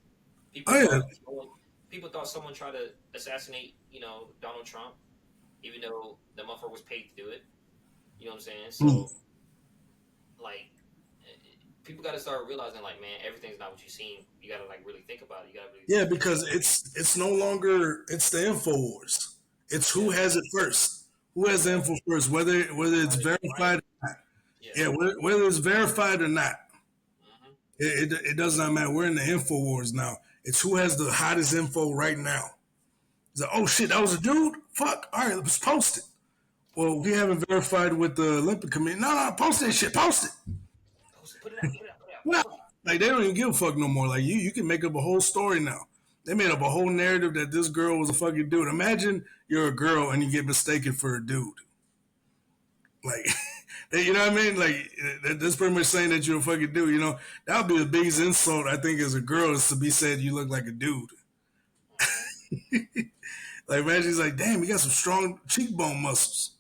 People oh yeah. thought people thought someone tried to assassinate, Donald Trump, even though the motherfucker was paid to do it. You know what I'm saying? Mm. So like people got to start realizing like, man, everything's not what you seem. You got to like really think about it. You got to really Yeah, think about because it. it's no longer it's the info wars. It's who Yeah, has it first. Who has the yeah. info first? Whether it's Are they right? verified. Yeah. Yeah, whether it's verified or not, Hmm. it does not matter. We're in the info wars now. It's who has the hottest info right now. It's like, oh shit, that was a dude. Fuck. All right, let's post it. Well, we haven't verified with the Olympic Committee. No, no, post that shit. Post it. Put it out. Put it out. Put it out. No. Like they don't even give a fuck no more. Like you can make up a whole story now. They made up a whole narrative that this girl was a fucking dude. Imagine you're a girl and you get mistaken for a dude. Like, you know what I mean? Like that's pretty much saying that you're a fucking dude. You know that would be the biggest insult I think as a girl is to be said you look like a dude. Hmm. Like imagine he's like, damn, you got some strong cheekbone muscles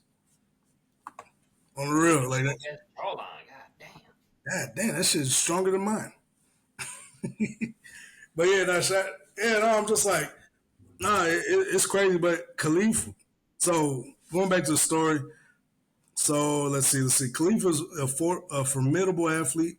on the real. Like that. Strong ass jawline. God damn. God damn, that shit is stronger than mine. But yeah, no, I'm just like, nah, it's crazy. But Khalif, so going back to the story, so let's see. Khalif is a formidable athlete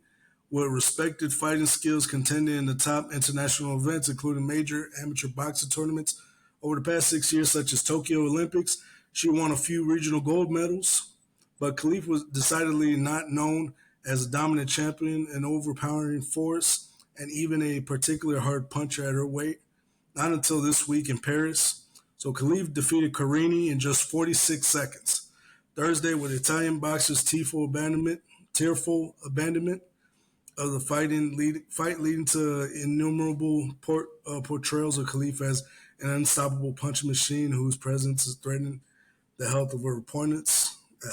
with respected fighting skills, contending in the top international events, including major amateur boxing tournaments. Over the past 6 years, such as Tokyo Olympics, she won a few regional gold medals. But Khalif was decidedly not known as a dominant champion, an overpowering force, and even a particularly hard puncher at her weight. Not until this week in Paris. So Khalif defeated Carini in just 46 seconds. Thursday, with Italian boxer's tearful abandonment of the fight leading to innumerable portrayals of Khalif as an unstoppable punch machine whose presence is threatening the health of her opponents. Yeah.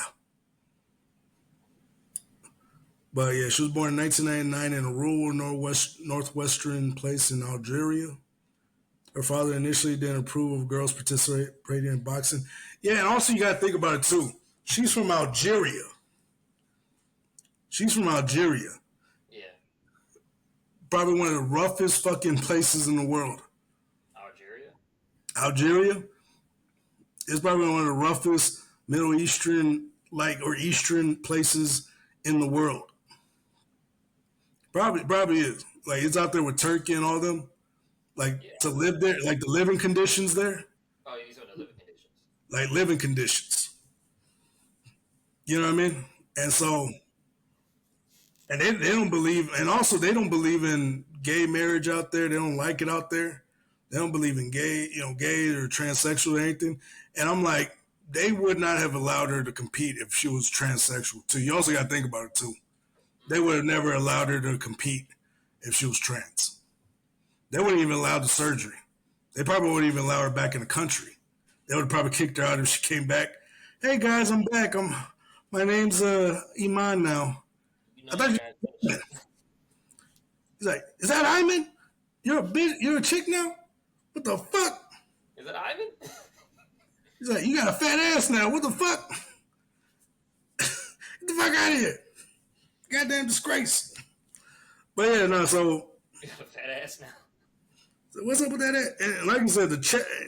But yeah, she was born in 1999 in a rural northwestern place in Algeria. Her father initially didn't approve of girls participating in boxing. Yeah, and also you got to think about it too. She's from Algeria. She's from Algeria. Yeah. Probably one of the roughest fucking places in the world. Algeria. Algeria is probably one of the roughest Middle Eastern, or Eastern places in the world. Probably is. Like it's out there with Turkey and all them. Like Yeah. to live there, like the living conditions there. Oh, he's on the living conditions. like living conditions. You know what I mean? And so, and they don't believe, and also they don't believe in gay marriage out there. They don't like it out there. They don't believe in gay or transsexual or anything. And I'm like, they would not have allowed her to compete if she was transsexual too. You also got to think about it too. They would have never allowed her to compete if she was trans. They wouldn't even allow the surgery. They probably wouldn't even allow her back in the country. They would have probably kicked her out if she came back. Hey guys, I'm back. My name's Iman now. You know I you thought got you. He's like, is that Iman? You're a bitch. You're a chick now. What the fuck? Is that Ivan? He's like, you got a fat ass now. What the fuck? Get the fuck out of here. Goddamn disgrace. But yeah, no, You got a fat ass now. so what's up with that? And like you said,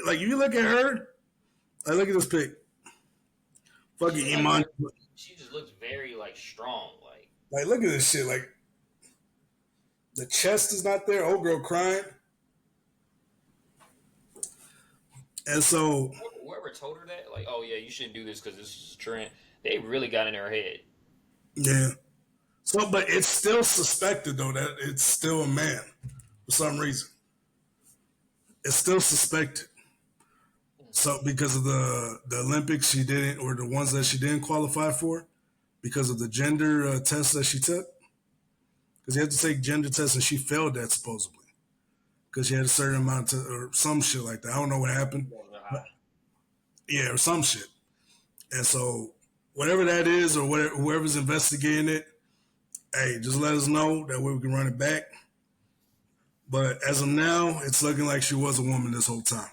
like you look at her, like look at this pic. Fucking Iman. She just looks very like strong. Like look at this shit. Like the chest is not there. Old girl crying. And so Whoever told her that, like, oh yeah, you shouldn't do this because this is a trend. They really got in her head. yeah. So but it's still suspected though that it's still a man for some reason. It's still suspected. So because of the Olympics she didn't, or the ones that she didn't qualify for, because of the gender test that she took, because you had to take gender tests and she failed that supposedly because she had a certain amount or some shit like that. I don't know what happened, but yeah, or some shit. And so whatever that is, or whatever, whoever's investigating it, hey, just let us know that way we can run it back. But as of now, it's looking like she was a woman this whole time.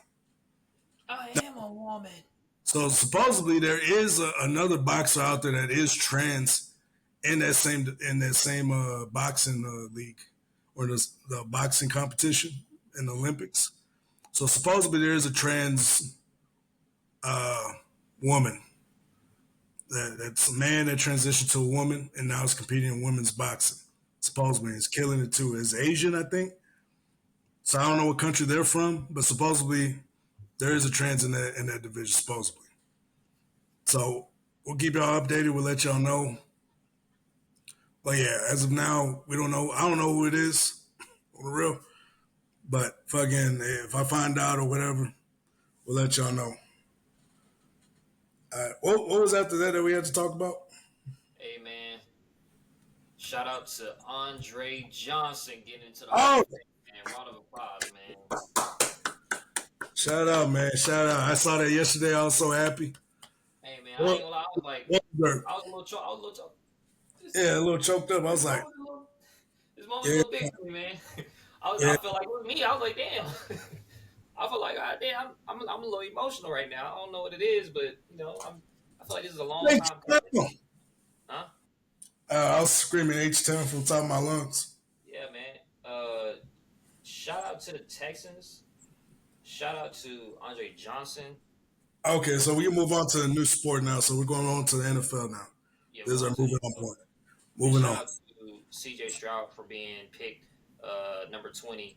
I am a woman. So supposedly there is another boxer out there that is trans in that same boxing league or the boxing competition in the Olympics. So supposedly there is a trans uh, woman that's a man that transitioned to a woman and now is competing in women's boxing. Supposedly is killing it too. Is Asian, I think. So I don't know what country they're from, but supposedly there is a trans in that division, supposedly. So we'll keep y'all updated. We'll let y'all know. But yeah, as of now, we don't know. I don't know who it is on the real. But fucking, if I find out or whatever, we'll let y'all know. What was after that we had to talk about? Hey man, shout out to Andre Johnson getting into the Hall Oh, of Fame, man. Round of applause, man. shout out, man. Shout out. I saw that yesterday. I was so happy. Hey man, I What? ain't gonna lie, I was like, What? I was a little choked. I was a little choked. Yeah, a little choked up. I was like, This moment was a yeah, little big for me, man. yeah. I felt like it was me. I was like, damn. I feel like, ah, damn, I'm a little emotional right now. I don't know what it is, but I feel like this is a long time coming. Huh? I was screaming H10 from the top of my lungs. Yeah, man. Shout out to the Texans. Shout out to Andre Johnson. Okay, so we can move on to a new sport now. So we're going on to the NFL now. Yeah, This we're is going our to moving on point. and Moving shout on. out to CJ Stroud for being picked number 20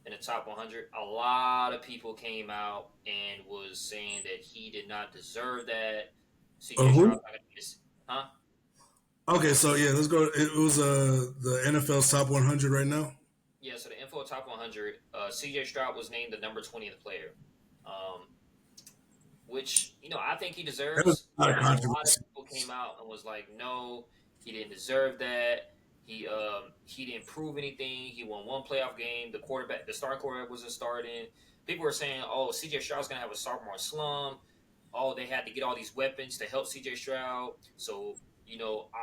in the top 100. A lot of people came out and was saying that he did not deserve that. CJ Stroud, Who? huh? Okay, so yeah, let's go. It was the NFL's top 100 right now. Yeah, so the info top 100, CJ Stroud was named the number 20th player, um, which I think he That was deserves. a lot of A lot of controversy. people came out and was like, no, he didn't deserve that. He didn't prove anything. He won one playoff game. The starting quarterback wasn't starting. People were saying, oh, CJ Stroud's gonna have a sophomore slump. Oh, they had to get all these weapons to help CJ Stroud. So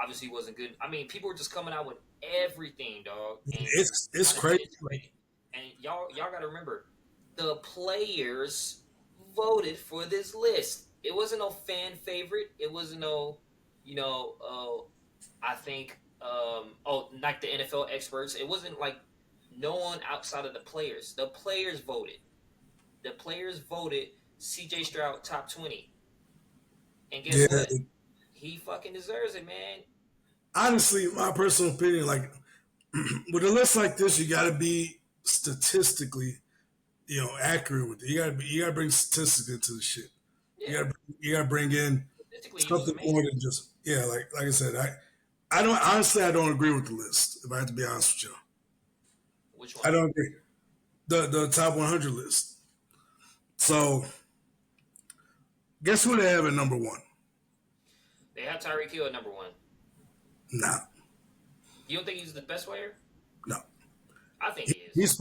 obviously wasn't good. I mean, people were just coming out with everything, dog, and It's trying to crazy. discredit. And y'all got to remember, the players voted for this list. It wasn't no fan favorite. It wasn't no, I think, like the NFL experts. It wasn't like no one outside of the players. The players voted. The players voted CJ Stroud top 20. And guess Yeah. what? He fucking deserves it, man. Honestly, my personal opinion, like with a list like this, you got to be statistically, accurate with it. You got to bring statistics into the shit. Yeah, You gotta bring in statistically, he was something amazing. more than just yeah. Like I said, I don't honestly I don't agree with the list. If I have to be honest with you, Which I one? don't agree. The top 100 list. So guess who they have at number one? They have Tyreek Hill at number one. Nah, You don't think he's the best player? no. I think He, he is. he's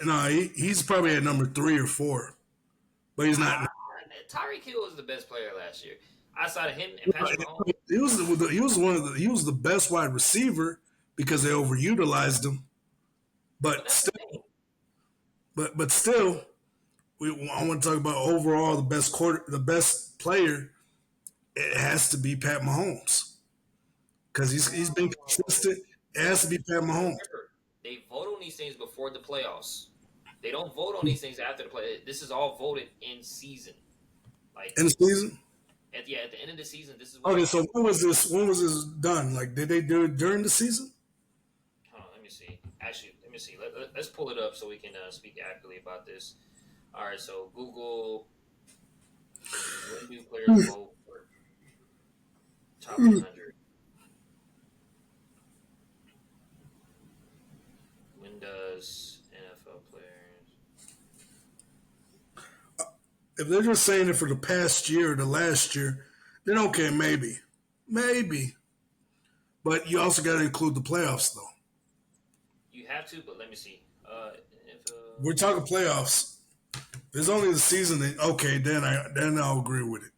no, he's probably at number 3 or 4, but he's not. Nah, Tyreek Hill was the best player last year. Outside of him and Patrick Mahomes. He was the best wide receiver because they overutilized him. But But that's the still, thing. but still, I want to talk about overall the best player. It has to be Pat Mahomes because he's been consistent. It has to be Pat But Mahomes remember, they vote on these things before the playoffs. They don't vote on these things after the play. This is all voted in season. Like in the season. at the end of the season, this is what Okay, all so happens. when was this? When was this done? Like, did they do it during the season? Hold on, let me see. Actually, let me see. Let's pull it up so we can speak accurately about this. All right, so Google, when do players vote for top 100? When does NFL players? If they're just saying it for the past year or the last year, then okay, maybe. But you also got to include the playoffs, though. You have to, but let me see. We're NFL. talking playoffs. If it's only the season, then okay, then I'll agree with it.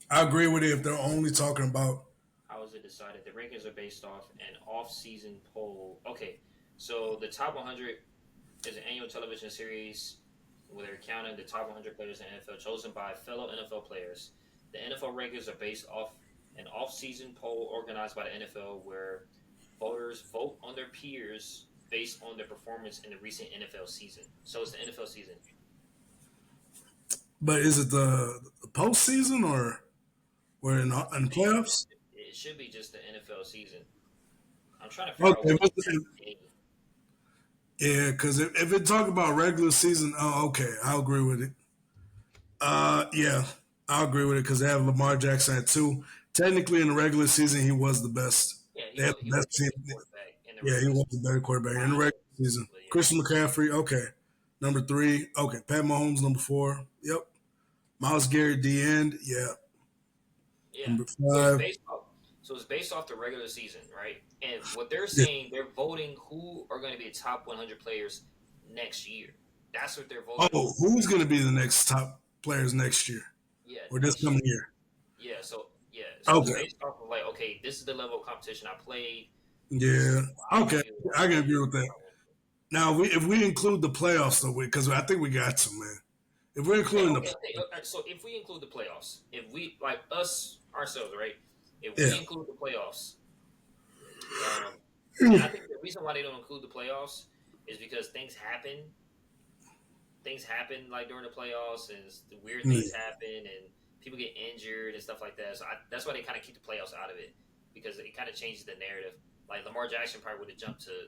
I agree with it if they're only talking about. How is it decided? The rankings are based off an off-season poll. Okay, so the top 100 is an annual television series where they're counting the top 100 players in the NFL chosen by fellow NFL players. The NFL rankings are based off an off-season poll organized by the NFL where voters vote on their peers based on their performance in the recent NFL season. So it's the NFL season. But is it the postseason or we're in the playoffs? It should be just the NFL season. I'm trying to figure out Okay, what day. yeah, because if it talk about regular season, oh, okay, I'll agree with it. Yeah, I'll agree with it because they have Lamar Jackson at 2. Technically, in the regular season, he was the best. Yeah, They had he the was best the team. best quarterback in the Yeah, he regular was season. the better quarterback in the Finals, regular season. but yeah, Christian McCaffrey, okay. Number 3, okay. Pat Mahomes, number 4. Yep. Miles Garrett, the end. Yeah. yeah. Number So it's 5. based off. So it's based off the regular season, right? And what they're Yeah. saying, they're voting who are going to be the top 100 players next year. That's what they're voting on. Oh, who's going to be the next top players next year Yeah, or this next year. coming year? Yeah. So it's Okay. based off of like, okay, this is the level of competition I played. This is Yeah. how I Okay. feel. I can Okay. agree with that. Now, if we include the playoffs, though, because I think we got to, man. If we're Okay, including okay, the okay. So if we include the playoffs, if we like us ourselves, right? If yeah, we include the playoffs, um, and I think the reason why they don't include the playoffs is because things happen like during the playoffs, and the weird things yeah, happen, and people get injured and stuff like that. So that's why they kind of keep the playoffs out of it because it kind of changes the narrative. Like Lamar Jackson probably would have jumped to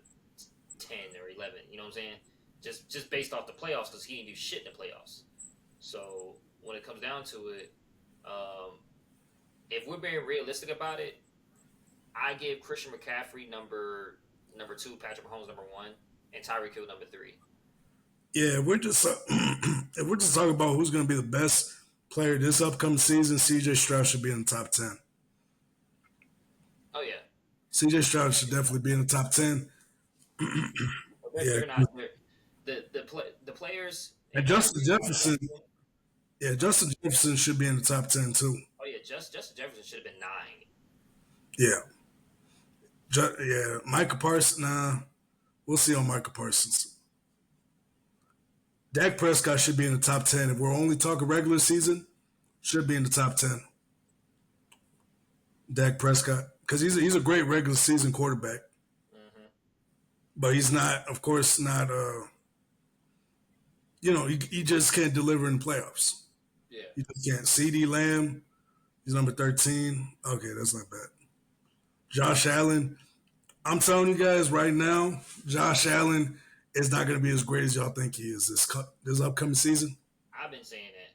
10 or 11. You know what I'm saying? Just based off the playoffs because he didn't do shit in the playoffs. So when it comes down to it, um, if we're being realistic about it, I give Christian McCaffrey number 2, Patrick Mahomes number 1, and Tyreek Hill number 3. yeah. We're just if we're just talking about who's going to be the best player this upcoming season, CJ Stroud should be in the top 10. Oh yeah, CJ Stroud should definitely be in the top 10. but Yeah, they're not. The players and and the Justin reason why they Jefferson. don't do it. Yeah, Justin Jefferson should be in the top 10 too. Oh yeah, Justin Jefferson should have been 9. Yeah, yeah. Micah Parsons. Nah, we'll see on Micah Parsons. Dak Prescott should be in the top 10. If we're only talking regular season, should be in the top 10. Dak Prescott, because he's a great regular season quarterback, Hmm. but he's not, of course, not. He just can't deliver in the playoffs. Yeah. He just can't. C.D. Lamb, he's number 13. Okay, that's not bad. Josh Allen, I'm telling you guys right now, Josh Allen is not going to be as great as y'all think he is this upcoming season. I've been saying that.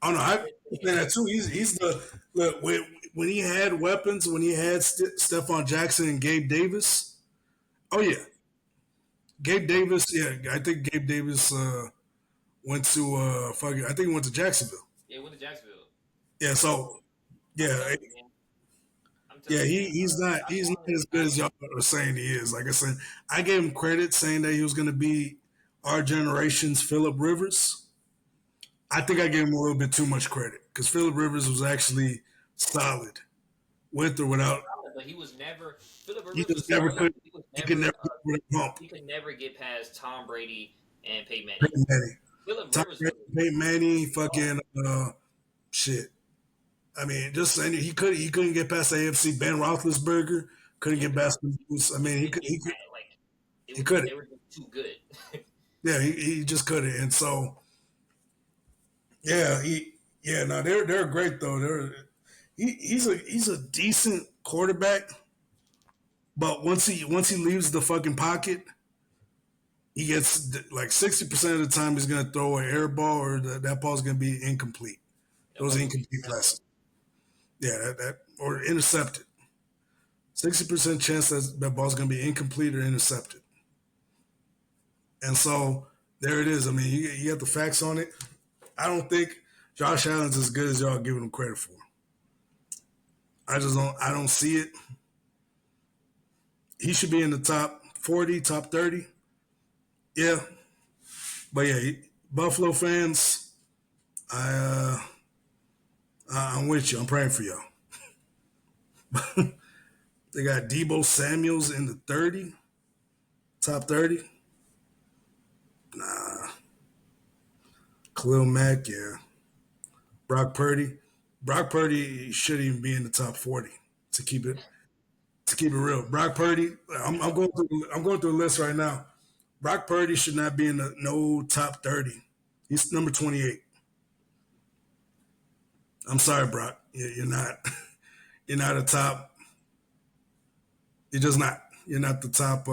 Oh no, I say And that too. He's the look when he had weapons, when he had Stephon Jackson and Gabe Davis. Oh yeah, Gabe Davis. Yeah, I think Gabe Davis went to I think he went to Jacksonville. yeah, went to Jacksonville. Yeah, so So I'm yeah, telling you, man. I'm yeah, telling you, man. he's not as good I, as y'all are saying he is. Like I said, I gave him credit saying that he was going to be our generation's Philip Rivers. I think I gave him a little bit too much credit because Philip Rivers was actually solid with or he was without. solid, but he was never. Philip He Rivers just was never solid, could. but he was He could never. never get over that hump. He could never get past Tom Brady and Peyton Manning. Peyton Manning, Philip Tom Rivers Brady, was Peyton Manning, a dog. fucking shit. I mean, just saying he couldn't get past the AFC. Ben Roethlisberger couldn't Yeah, get past the Bulls. I he mean, couldn't get he could past, like he couldn't. they were just too good. Yeah, he just couldn't. And so yeah, no, they're great though. He's a decent quarterback, but once he leaves the fucking pocket, he gets like 60% of the time he's gonna throw an air ball or that ball's gonna be incomplete. That Those ball are gonna be incomplete intercepted. passes. Yeah, that or intercepted. 60% chance that ball's gonna be incomplete or intercepted. And so there it is. I mean, you got the facts on it. I don't think Josh Allen's as good as y'all giving him credit for. I don't see it. He should be in the top 40, top 30. Yeah. But yeah, Buffalo fans, I'm with you. I'm praying for y'all. They got Debo Samuels in the 30, top 30. Khalil Mack, yeah. Brock Purdy. Brock Purdy shouldn't even be in the top 40 to keep it real. Brock Purdy, I'm going through a list right now. Brock Purdy should not be in the no top 30. He's number 28. I'm sorry, Brock. You're not. You're not a top. You're just not. You're not the top.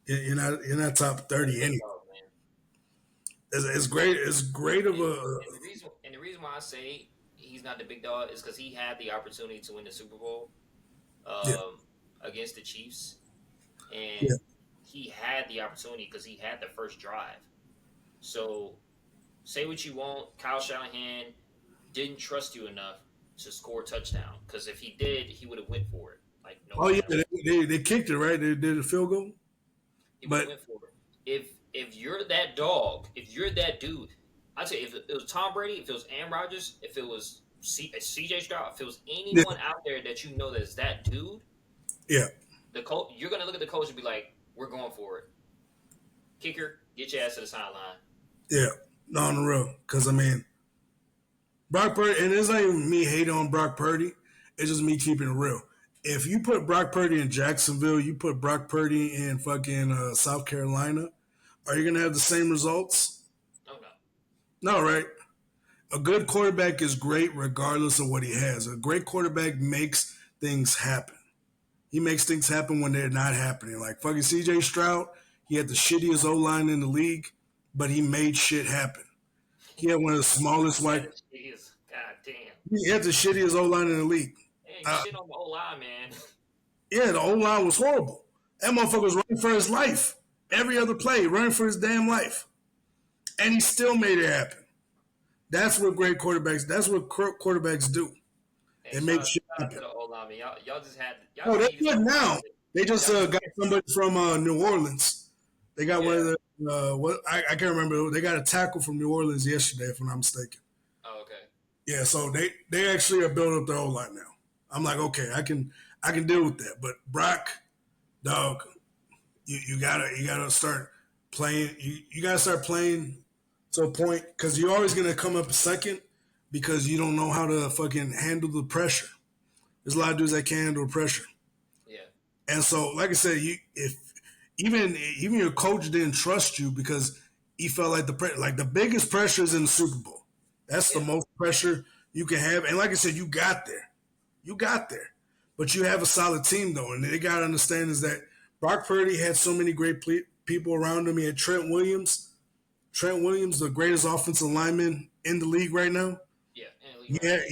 You're not. You're not top He's a 30 big anyway. dog, man. It's great. It's great of And, a. and the reason why I say he's not the big dog is because he had the opportunity to win the Super Bowl Yeah. against the Chiefs, Yeah. and he had the opportunity because he had the first drive. So say what you want, Kyle Shanahan didn't trust you enough to score a touchdown because if he did, he would have went for it like no Oh yeah. matter what. They kicked it right. They did a field goal, He would have but went for it. If you're that dog, if you're that dude, I'd say if it was Tom Brady, if it was Aaron Rodgers, if it was CJ Stroud, if it was yeah, anyone out there that you know that's that dude, yeah, the coach, you're gonna look at the coach and be like, "We're going for it." Kicker, get your ass to the sideline. yeah. No, on the real. Because I mean, Brock Purdy, and it's not even me hating on Brock Purdy. It's just me keeping it real. If you put Brock Purdy in Jacksonville, you put Brock Purdy in fucking South Carolina, are you gonna have the same results? Oh no, No, right? A good quarterback is great regardless of what he has. A great quarterback makes things happen. He makes things happen when they're not happening. Like fucking CJ Stroud, he had the shittiest O line in the league, but he made shit happen. He had one of the smallest yeah, white. he is. God damn, He had the shittiest O line in the league. hey, Uh, shit on the whole line, man. yeah, the O line was horrible. That motherfucker was running for his life. Every other play, running for his damn life. And he still made it happen. That's what great quarterbacks, that's what quarterbacks do. Hey, They make shit shout out to happen. the old line, man. Y'all Oh, just they're needed good somebody now. to They just y'all just got somebody from New Orleans. They got one yeah. of the, what I can't remember. They got a tackle from New Orleans yesterday, if I'm not mistaken. Oh, okay. Yeah, so they actually are building up their O line now. I'm like, okay, I can deal with that. But Brock, dog, you gotta start playing. You gotta start playing to a point because you're always gonna come up second because you don't know how to fucking handle the pressure. There's a lot of dudes that can't handle the pressure, Yeah. and so like I said, if even your coach didn't trust you because he felt like like the biggest pressure is in the Super Bowl. That's the Yeah. most pressure you can have, and like I said, you got there. You got there. But you have a solid team, though. And they got to understand is that Brock Purdy had so many great people around him. He had Trent Williams. Trent Williams, the greatest offensive lineman in the league right now. Yeah, in the league right Yeah, now.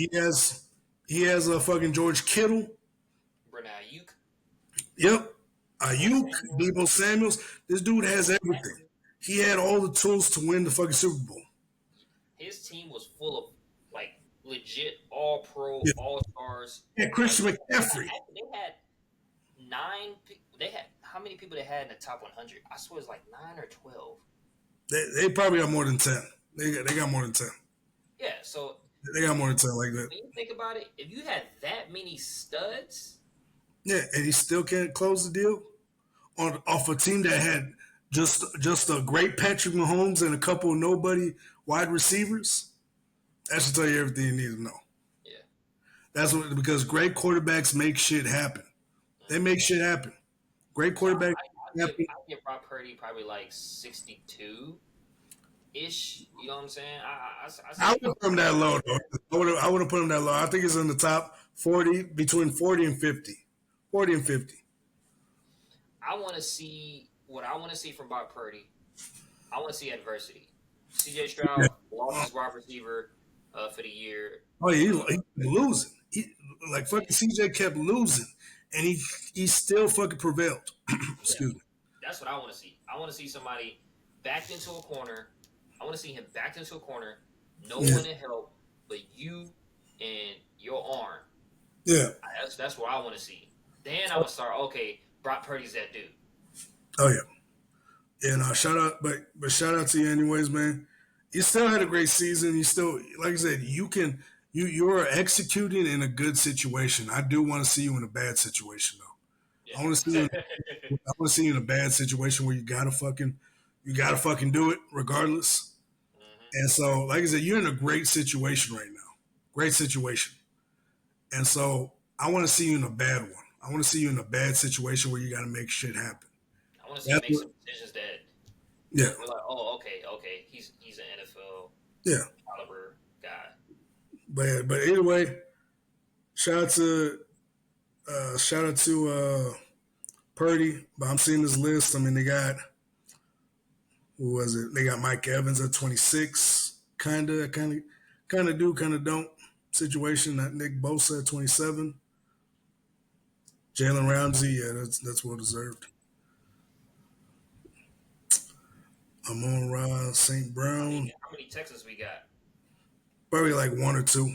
he has a fucking George Kittle. Brandon Ayuk, Yep. Debo Ayuk, Samuel, Debo Samuels. This dude has Christian everything. McCaffrey. He had all the tools to win the fucking Super Bowl. His team was full of like legit all pro, Yeah. all stars. Yeah, Like Christian McCaffrey. they had nine. They had how many people they had in the top 100? I swear it's like 9 or 12. They probably got more than 10. They got more than 10. Yeah. So They got more than 10 like that. when you think about it, if you had that many studs, Yeah, and he still can't close the deal on off a team that had just a great Patrick Mahomes and a couple of nobody wide receivers. That should tell you everything you need to know. yeah. That's what because great quarterbacks make shit happen. They Mhm. make shit happen. Great So quarterback happen. I give Brock Purdy probably like 62 ish. You know what I'm saying? I I say wouldn't put him that low though. I wouldn't put him that low. I think he's in the top 40, between 40 and 50. 40 and 50. I want to see what I want to see from Brock Purdy. I want to see adversity. C.J. Yeah. Stroud lost his wide receiver for the year. Oh yeah, Uh, he kept losing. Like yeah, fucking CJ kept losing, and he still fucking prevailed. yeah, Excuse me. that's what I want to see. I want to see somebody backed into a corner. I want to see him backed into a corner. No Yeah, one to help but you and your arm. yeah. That's what I want to see. Then I would start. Okay, Brock Purdy's that dude. Oh yeah. Yeah, no, shout out, but shout out to you anyways, man. You still had a great season. You still, like I said, you're executing in a good situation. I do want to see you in a bad situation though. I want to see Yeah. you. I want to see you in a bad situation where you gotta fucking do it regardless. hmm And so, like I said, you're in a great situation right now. Great situation. And so, I want to see you in a bad one. I want to see you in a bad situation where you got to make shit happen. I want to see him That's make what. some decisions that Yeah, we're like, oh, okay, he's an NFL yeah. caliber guy. But anyway, shout out to Purdy. But I'm seeing this list. I mean, they got who was it? They got Mike Evans at 26. Kind of do, kind of don't situation. That Nick Bosa at 27. Jalen Ramsey, yeah, that's well deserved. Amon Ra, St. Brown, How many Texans we got? probably like one or two.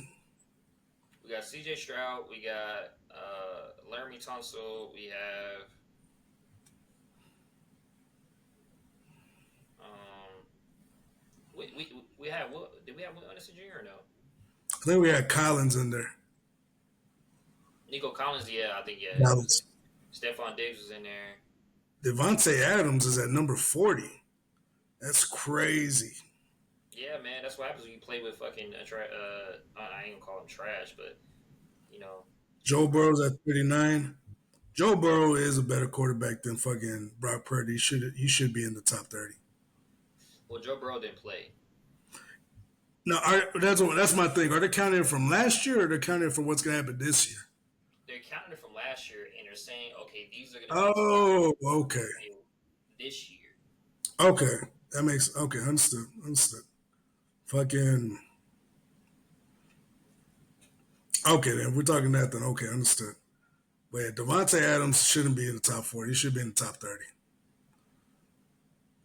We got C.J. Stroud. We got Laramie Tunsil. We have um, we have what? Did we have Will Anderson Jr. or no? I think we had Collins in there. Nico Collins. Yeah, I think yeah. Collins. Stephon Diggs was in there. Devontae Adams is at number 40. That's crazy. Yeah, man, that's what happens when you play with fucking I ain't gonna call him trash, but you know, Joe Burrow's at 39. Joe Burrow is a better quarterback than fucking Brock Purdy. He should be in the top 30. well, Joe Burrow didn't play. No, that's my thing. Are they counting from last year or they're counting from what's gonna happen this year? They're counting it from last year, and they're saying, okay, these are gonna be the starters Oh, okay. this year. Okay. That makes okay, understood. Understood. Fucking okay then. If we're talking that then okay, understood. But yeah, Devontae Adams shouldn't be in the top 40. He should be in the top 30.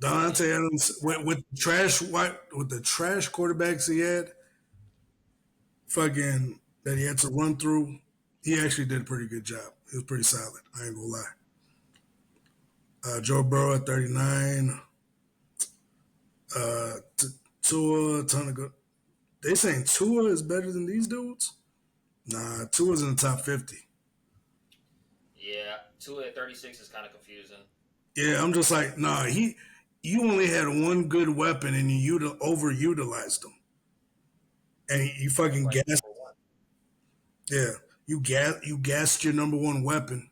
Yeah, Devontae Adams with the trash quarterbacks he had, fucking that he had to run through, he actually did a pretty good job. He was pretty solid. I ain't gonna lie. Joe Burrow at 39. Uh, Tua, ton of good. They saying Tua is better than these dudes? Nah, Tua's in the top 50. yeah. Two at 36 is kind of confusing. Yeah, I'm just like, nah, you only had one good weapon and you overutilized them. And you That's fucking like gassed, number one. yeah, you gassed your number one weapon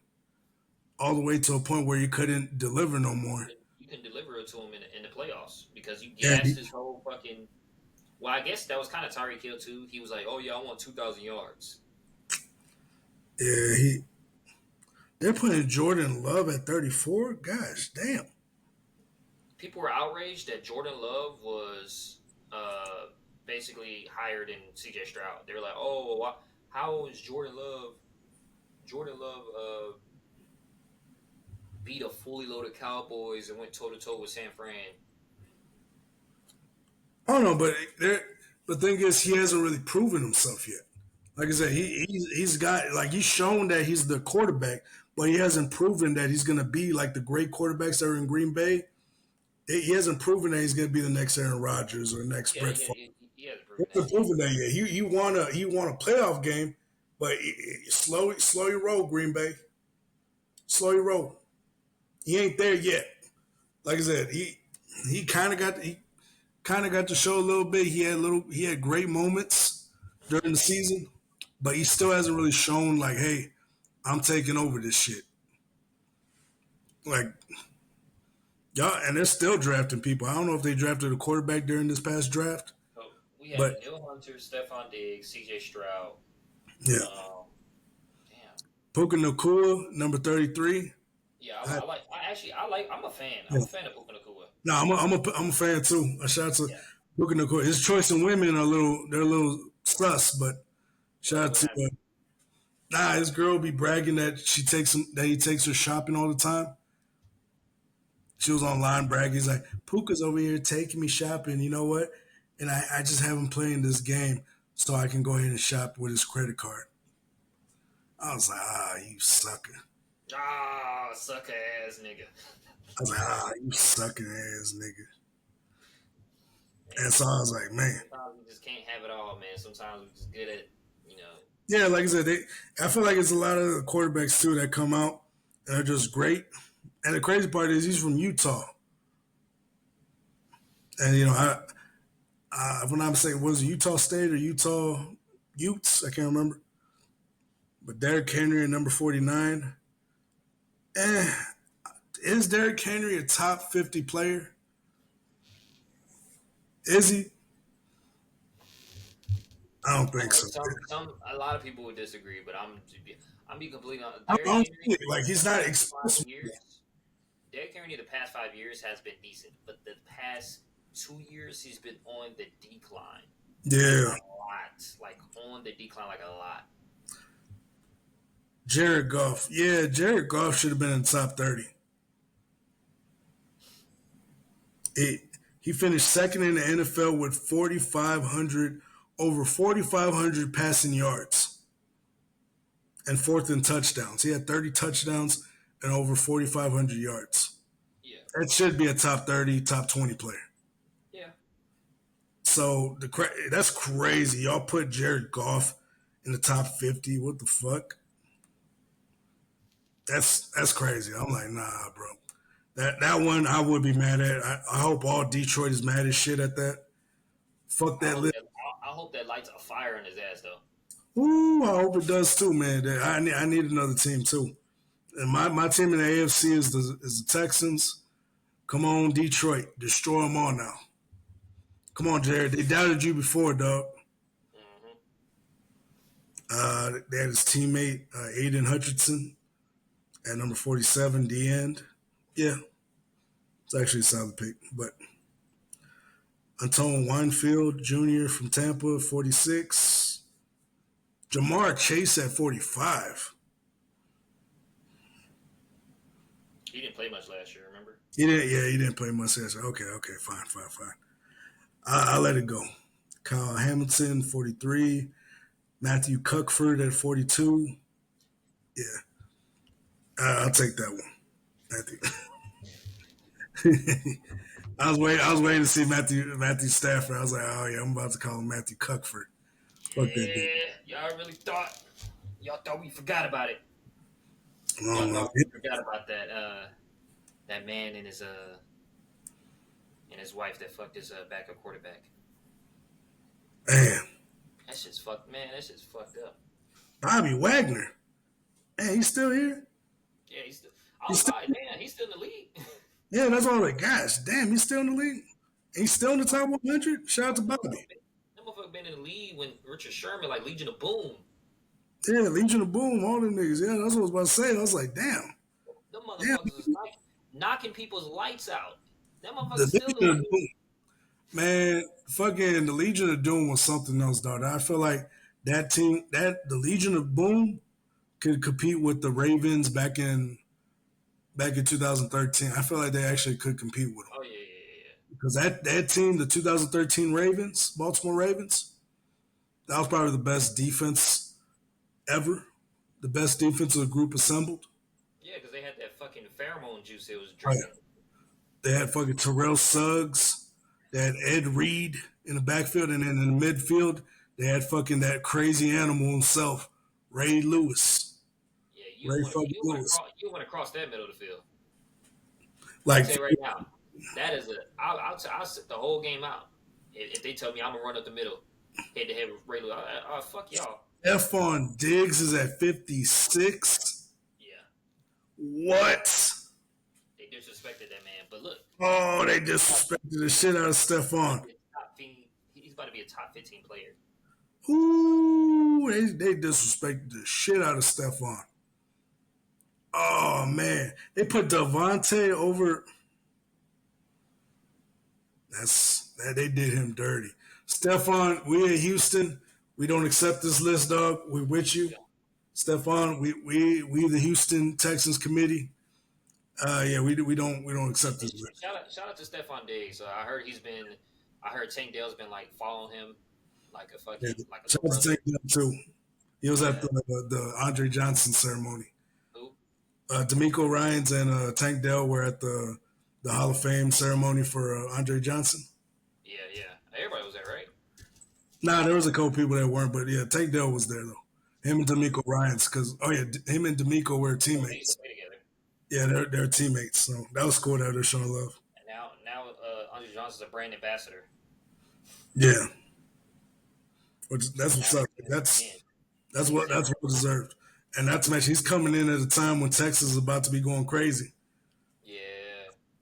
all the way to a point where you couldn't deliver no more. You can deliver it to him in the playoffs because you Yeah, gassed his whole fucking. Well, I guess that was kind of Tyreek Hill too. He was like, "Oh yeah, I want 2,000 yards." yeah, they're putting Jordan Love at 34. Gosh, damn. People were outraged that Jordan Love was basically higher than C.J. Stroud. They were like, oh, how is Jordan Love? Jordan Love beat a fully loaded Cowboys and went toe to toe with San Fran. I don't know, but the thing is, he hasn't really proven himself yet. Like I said, he's got like he's shown that he's the quarterback, but he hasn't proven that he's going to be like the great quarterbacks that are in Green Bay. He hasn't proven that he's going to be the next Aaron Rodgers or next Yeah, Brett Favre. he hasn't He proven that hasn't yet. proven that yet. He won a playoff game, but slow your roll, Green Bay. Slow your roll. He ain't there yet. Like I said, he kind of got to show a little bit. He had great moments during the season, but he still hasn't really shown like, hey, I'm taking over this shit. Like y'all, and they're still drafting people. I don't know if they drafted a quarterback during this past draft, So we had but Daniil Hunter, Stephon Diggs, C.J. Stroud. yeah, Um, damn. Puka Nakua, number 33. Yeah, I, I'm a fan. I'm yeah. a fan of Puka Nakua. No, I'm a fan too. A shout out to Yeah. Puka Nakua. His choice in women are a little sus, but shout out What to happened? his girl be bragging that he takes her shopping all the time. She was online bragging. He's like, Puka's over here taking me shopping. You know what? And I just have him playing this game so I can go ahead and shop with his credit card. I was like, you sucker. Ah, sucker ass nigga. I was like, you sucking ass nigga. And Man, so I was like, man. sometimes we just can't have it all, man. Sometimes we're just good at, you know. Yeah, like I said, I feel like it's a lot of quarterbacks too that come out and are just great. And the crazy part is he's from Utah. And, when I'm saying, was it Utah State or Utah Utes? I can't remember. But Derrick Henry at number 49. Eh, is Derrick Henry a top 50 player? Is he? I don't think so. A lot of people would disagree, but I'm be completely honest. I Derrick don't Henry, think like he's the not past five explosive. years, Derrick Henry, the past 5 years has been decent, but the past 2 years he's been on the decline, like Yeah. a lot, like on the decline, like a lot. Jared Goff. Yeah, Jared Goff should have been in the top 30. He, he finished second in the NFL with 4,500 passing yards and fourth in touchdowns. He had 30 touchdowns and over 4,500 yards. Yeah, That should be a top 30, top 20 player. yeah. So that's crazy. Y'all put Jared Goff in the top 50. What the fuck? That's crazy. I'm like, nah, bro. That one I would be mad at. I hope all Detroit is mad as shit at that. Fuck I that hope list. that I hope that lights a fire in his ass though. Ooh, I hope it does too, man. I need another team too. And my team in the AFC is the Texans. Come on, Detroit, destroy them all now. Come on, Jared. They doubted you before, dog. Hmm. They had his teammate Aiden Hutchinson at number 47, D end. Yeah, it's actually a solid pick. But Antoine Winfield Jr. from Tampa, 46. Jamar Chase at 45. He didn't play much last year. Remember? He didn't play much yesterday. Okay, fine. I'll let it go. Kyle Hamilton, 43. Matthew Cuckford at 42. Yeah, I'll take that one. Matthew. I was waiting to see Matthew Stafford. I was like, oh yeah, I'm about to call him Matthew Cuckford. Fuck that dude. Yeah, y'all thought we forgot about it. I Y'all don't know. thought we forgot about that man and his wife that fucked his backup quarterback. Man, That's just fucked, man. That's just fucked up. Bobby Wagner. Man, he's still here. Yeah, I He's was still, like, man, he's still in the league. yeah, that's why I was like, gosh, damn, he's still in the league. He's still in the top 100. Shout out to That Bobby. motherfucker been in the league when Richard Sherman, like Legion of Boom. Yeah, Legion of Boom, all them niggas. Yeah, that's what I was about to say. I was like, damn. Them Damn. motherfuckers is knocking people's lights out. That The motherfucker's still in the Legion of league. Boom. Man, fucking the Legion of Doom was something else, dog. I feel like that team, that the Legion of Boom, could compete with the Ravens back in 2013. I feel like they actually could compete with them Oh yeah, yeah, yeah, yeah. because that team, the 2013 Ravens, Baltimore Ravens, that was probably the best defense ever, the best defensive group assembled. Yeah, because they had that fucking pheromone juice it was Right. drinking. They had fucking Terrell Suggs, they had Ed Reed in the backfield, and then in the midfield, they had fucking that crazy animal himself, Ray Lewis. Yeah, Ray fucking Lewis. you want to cross that middle of the field. I Like tell you right now, that is a I'll sit the whole game out if they tell me I'm gonna run up the middle, head to head with Ray Lewis. Fuck y'all. Stephon Diggs is at 56. Yeah, What? they disrespected that man. But look, Oh, they about disrespected the shit out of to Stephon. be a top he's about to be a top 15 player. Ooh, they disrespected the shit out of Stephon. Oh man, they put Devontae over. They did him dirty. Stephon, we in Houston. We don't accept this list, dog. We with you, Yeah. Stephon. We the Houston Texans committee. Yeah, we don't accept this list. Shout out to Stephon Diggs. I heard Tank Dell's been like following him like a Yeah, fucking like a shout little out to brother. Tank Dell, too. He was at Yeah. the Andre Johnson ceremony. Who? D'Amico Ryans and Tank Dell were at the Hall of Fame ceremony for Andre Johnson. Yeah, yeah. Everybody was there, right? Nah, there was a couple people that weren't, but yeah, Tank Dell was there though. Him and D'Amico Ryans, because oh yeah, him and D'Amico were Oh, they used to teammates. play together. Yeah, they're teammates. So that was cool that they're showing love. And now Andre Johnson's a brand ambassador. Yeah, that's So what's now up. he's That's again. that's He's what saying, that's what deserved. And not to mention, he's coming in at a time when Texas is about to be going crazy. yeah.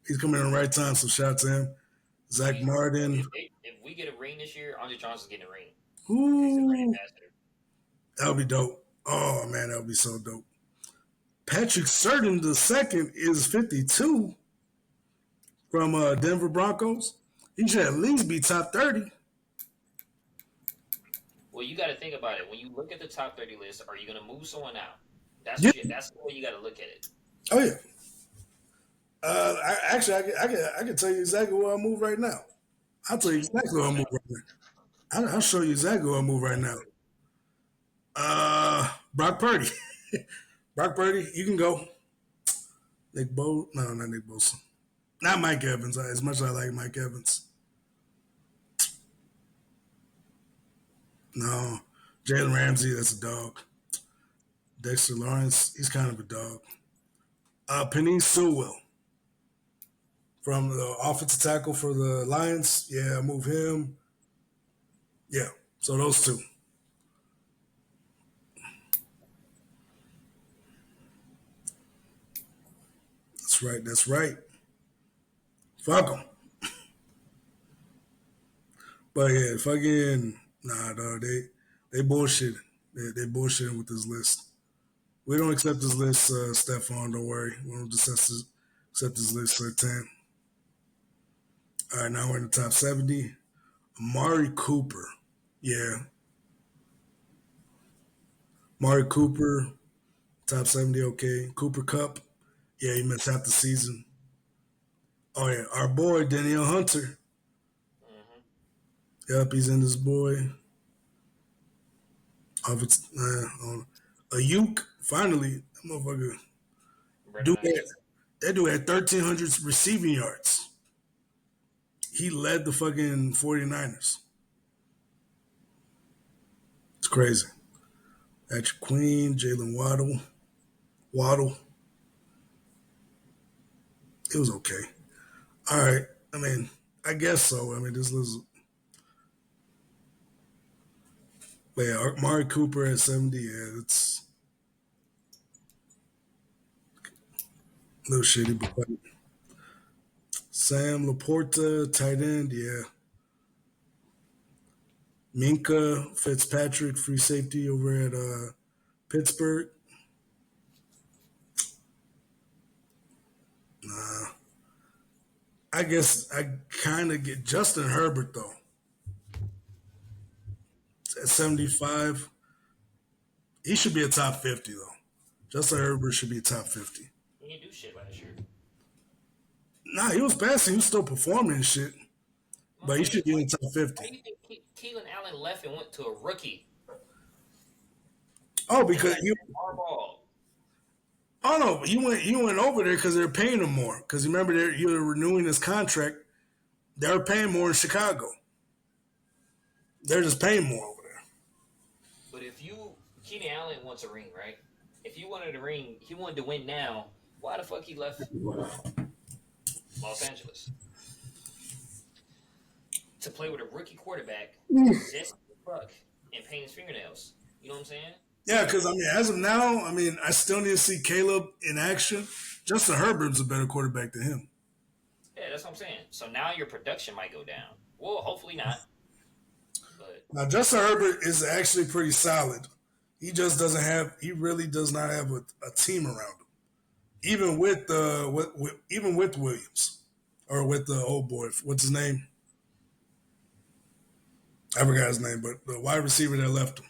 He's coming in the right time. So shout out to him, Zach Martin. If we get a ring this year, Andre Johnson's getting a ring because he's a brand Ooh, ambassador. that would be dope. Oh man, that would be so dope. Patrick Surtain the second is 52 from Denver Broncos. He should at least be top 30. Well, you got to think about it. When you look at the top 30 list, are you going to move someone out? Yeah. That's the way you got to look at it. Oh yeah. I can tell you exactly where I move right now. I'll tell you exactly where I move right now. I'll show you exactly where I move right now. Brock Purdy. Brock Purdy, you can go. Nick Bo, no, not Nick Bosa. Not Mike Evans. As much as I like Mike Evans, no. Jalen Ramsey, that's a dog. Dexter Lawrence, he's kind of a dog. Penny Sewell from the offensive tackle for the Lions. Yeah, move him. Yeah, so those two. That's right. That's right. Fuck them. But yeah, fucking nah, dog. They bullshitting. They bullshitting with this list. We don't accept this list, Stephon. Don't worry. We don't accept this list, 10. All right, now we're in the top 70. Amari Cooper. Yeah. Amari Cooper, top 70, okay. Cooper Cup. Yeah, he missed half the season. Oh yeah, our boy Daniel Hunter. Hmm. Yep, he's in this boy. A Uke, finally, that motherfucker. Brandon Dude, Ayuk. that dude had 1,300 receiving yards. He led the fucking 49ers. It's crazy. Patrick Queen, Jalen Waddle. Waddle. It was okay. All right. I mean, I guess so. I mean, this was, but yeah, Amari Cooper at 70. Yeah, it's a little shitty, but Sam Laporta, tight end. Yeah. Minka Fitzpatrick, free safety over at Pittsburgh. Nah, I guess I kind of get Justin Herbert though at 75. He should be a top 50 though. Justin Herbert should be a top 50. He didn't do shit last year. Nah, he was passing. He was still performing and shit, My but he point should is, be in why, the top why 50. do you think Keelan Allen left and went to a rookie Oh, and because got you. Harbaugh? Oh no, he went over there because they're paying him more. Because remember, you were renewing his contract. They're paying more in Chicago. They're just paying more over there. But if you Keenan Allen wants a ring, right? If he wanted a ring, he wanted to win now. Why the fuck he left Los Angeles to play with a rookie quarterback who's zesty as fuck and paint his fingernails? You know what I'm saying? Yeah, because I mean, as of now, I mean, I still need to see Caleb in action. Justin Herbert's a better quarterback than him. Yeah, that's what I'm saying. So now your production might go down. Well, hopefully not. But Now, Justin Herbert is actually pretty solid. He just doesn't have. He really does not have a team around him. Even with Williams or with the old boy, what's his name? I forgot his name, but the wide receiver that left him.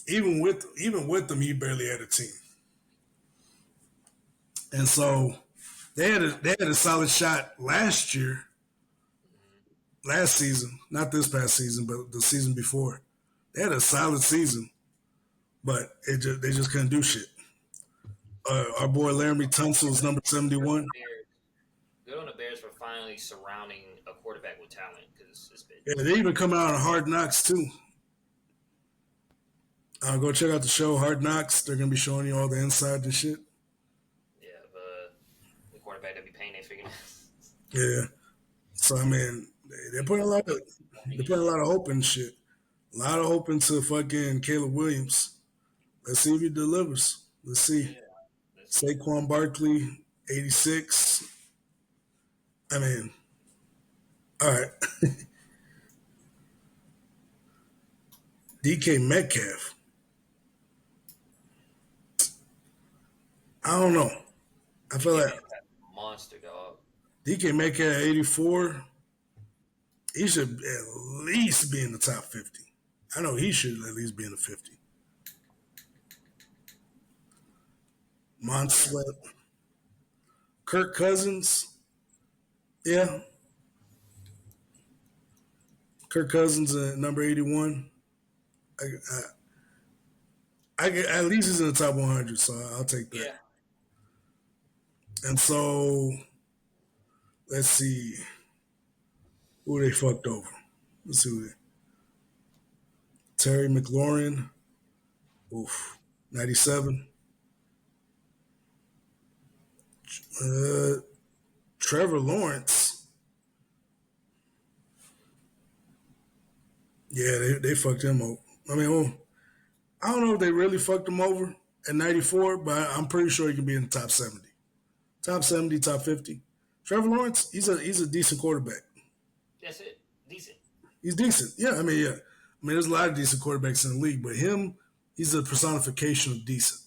Even with them, he barely had a team, and so they had a solid shot last season, not this past season, but the season before. They had a solid season, but they just couldn't do shit. Our boy Laramie Tunsil's number good on 71. the Bears. Good on the Bears for finally surrounding a quarterback with talent because it's been Yeah, they even come out on Hard Knocks too. Go check out the show Hard Knocks. They're gonna be showing you all the inside and shit. yeah, the quarterback that be paying their figure. Yeah. So I mean, they're putting a lot of hope in shit. A lot of hope into fucking Caleb Williams. Let's see if he delivers. Let's see. Yeah, let's see. Saquon Barkley, 86. I mean, all right. DK Metcalf. I don't know. I feel DK like Metcalf, monster dog. DK Metcalf, 84. He should at least be in the top 50. I know he should at least be in the 50. Sweat. Kirk Cousins. Yeah. Kirk Cousins at number 81. I, at least he's in the top 100, so I'll take that. Yeah, And so let's see who they fucked over. Let's see who they. Terry McLaurin. Oof. 97. Uh, Trevor Lawrence. Yeah, they fucked him over. I mean, well, I don't know if they really fucked him over at 94, but I'm pretty sure he can be in the top 70. Top 70, top 50. Trevor Lawrence, he's a decent quarterback. that's it. Decent. He's decent. Yeah, I mean, yeah. I mean, there's a lot of decent quarterbacks in the league, but he's a personification of decent.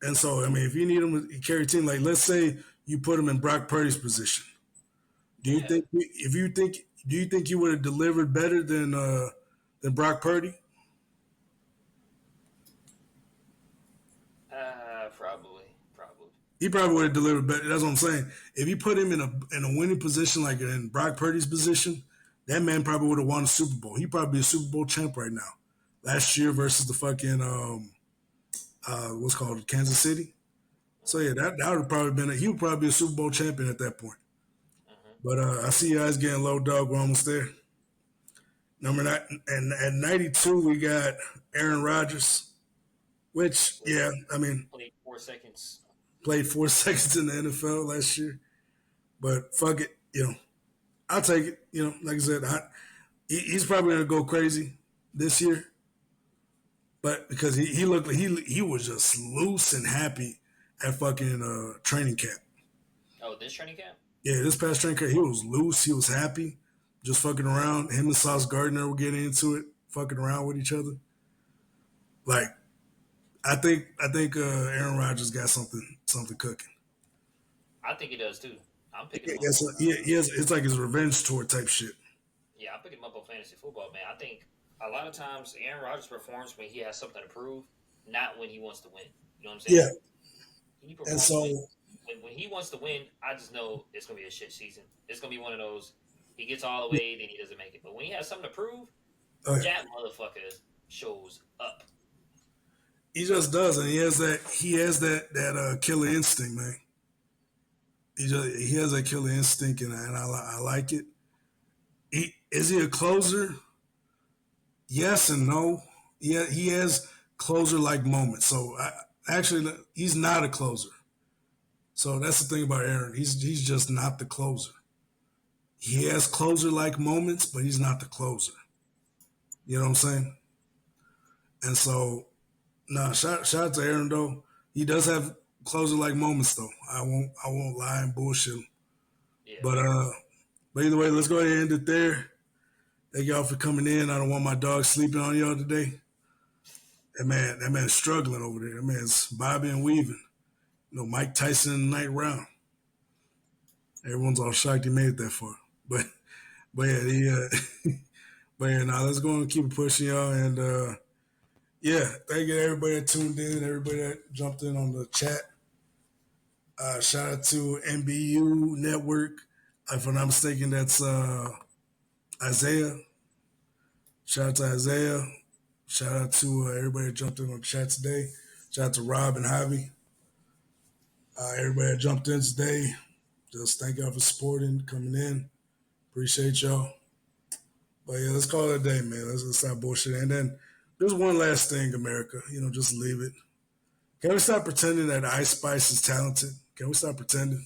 And so, I mean, if you need him to carry a team, like let's say you put him in Brock Purdy's position, do you Yeah, think do you think he would have delivered better than Brock Purdy? probably. He probably would have delivered better. That's what I'm saying. If you put him in a winning position, like in Brock Purdy's position, that man probably would have won a Super Bowl. He'd probably be a Super Bowl champ right now. Last year versus the fucking what's called Kansas City. So yeah, that would have probably he would probably be a Super Bowl champion at that point. Hmm. But I see you guys getting low, dog. We're almost there. Number nine, and at 92 we got Aaron Rodgers, which yeah, I mean Played 4 seconds. played 4 seconds in the NFL last year, but fuck it, I'll take it. Like I said, he's probably gonna go crazy this year, but because he looked like he was just loose and happy at fucking training camp. Oh, this training camp? Yeah, this past training camp, he was loose. He was happy, just fucking around. Him and Sauce Gardner were getting into it, fucking around with each other. Like, I think Aaron Rodgers got something cooking. I think he does too. I'm picking him up Yes, on. he has, it's like his revenge tour type shit. Yeah, I'm picking him up on fantasy football, man. I think a lot of times Aaron Rodgers performs when he has something to prove, not when he wants to win. You know what I'm saying? Yeah, He and performs when so when he wants to win. I just know it's gonna be a shit season. It's gonna be one of those. He gets all the way, then he doesn't make it. But when he has something to prove, uh, that motherfucker shows up. he just does, and he has that killer instinct, man. He has that killer instinct, and I like it. Is he a closer? Yes and no. Yeah, he has closer like moments. So actually, he's not a closer. So that's the thing about Aaron. He's just not the closer. He has closer like moments, but he's not the closer. You know what I'm saying? And so, nah, shout out to Aaron though. He does have closer like moments though. I won't lie and bullshit him. Yeah, But either way, let's go ahead and end it there. Thank y'all for coming in. I don't want my dog sleeping on y'all today. That man's struggling over there. That man's bobbing and weaving. Mike Tyson in the night round. Everyone's all shocked he made it that far. But yeah, but yeah, now let's go and keep it pushing y'all. And yeah, thank you to everybody that tuned in, everybody that jumped in on the chat. Shout out to NBU Network. If I'm not mistaken, that's Isaiah. Shout out to Isaiah. Shout out to everybody that jumped in on the chat today. Shout out to Rob and Javi. Everybody that jumped in today. Just thank y'all for supporting, coming in. Appreciate y'all. But yeah, let's call it a day, man. Let's stop bullshitting. And then there's one last thing, America. Just leave it. Can we stop pretending that Ice Spice is talented? Can we stop pretending?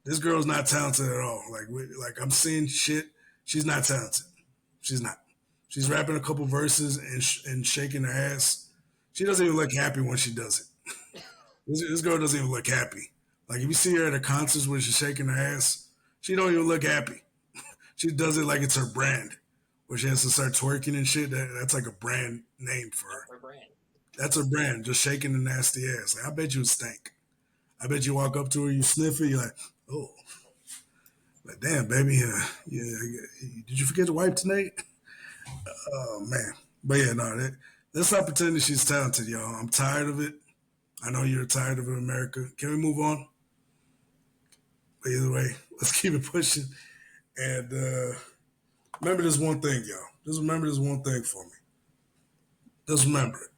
This girl's not talented at all. Like I'm seeing shit. She's not talented. She's not. She's rapping a couple verses and shaking her ass. She doesn't even look happy when she does it. This girl doesn't even look happy. Like if you see her at a concert when she's shaking her ass, she don't even look happy. She does it like it's her brand, where she has to start twerking and shit. That's like a brand name for her. that's her brand. That's her brand, just shaking the nasty ass. Like, I bet you stink. I bet you walk up to her, you sniff it, you're like, oh, like damn, baby, did you forget to wipe tonight? Oh man, but yeah, no, let's not pretend that she's talented, y'all. I'm tired of it. I know you're tired of it, America. Can we move on? But either way, let's keep it pushing. And remember this one thing, y'all. Just remember this one thing for me. Just remember it.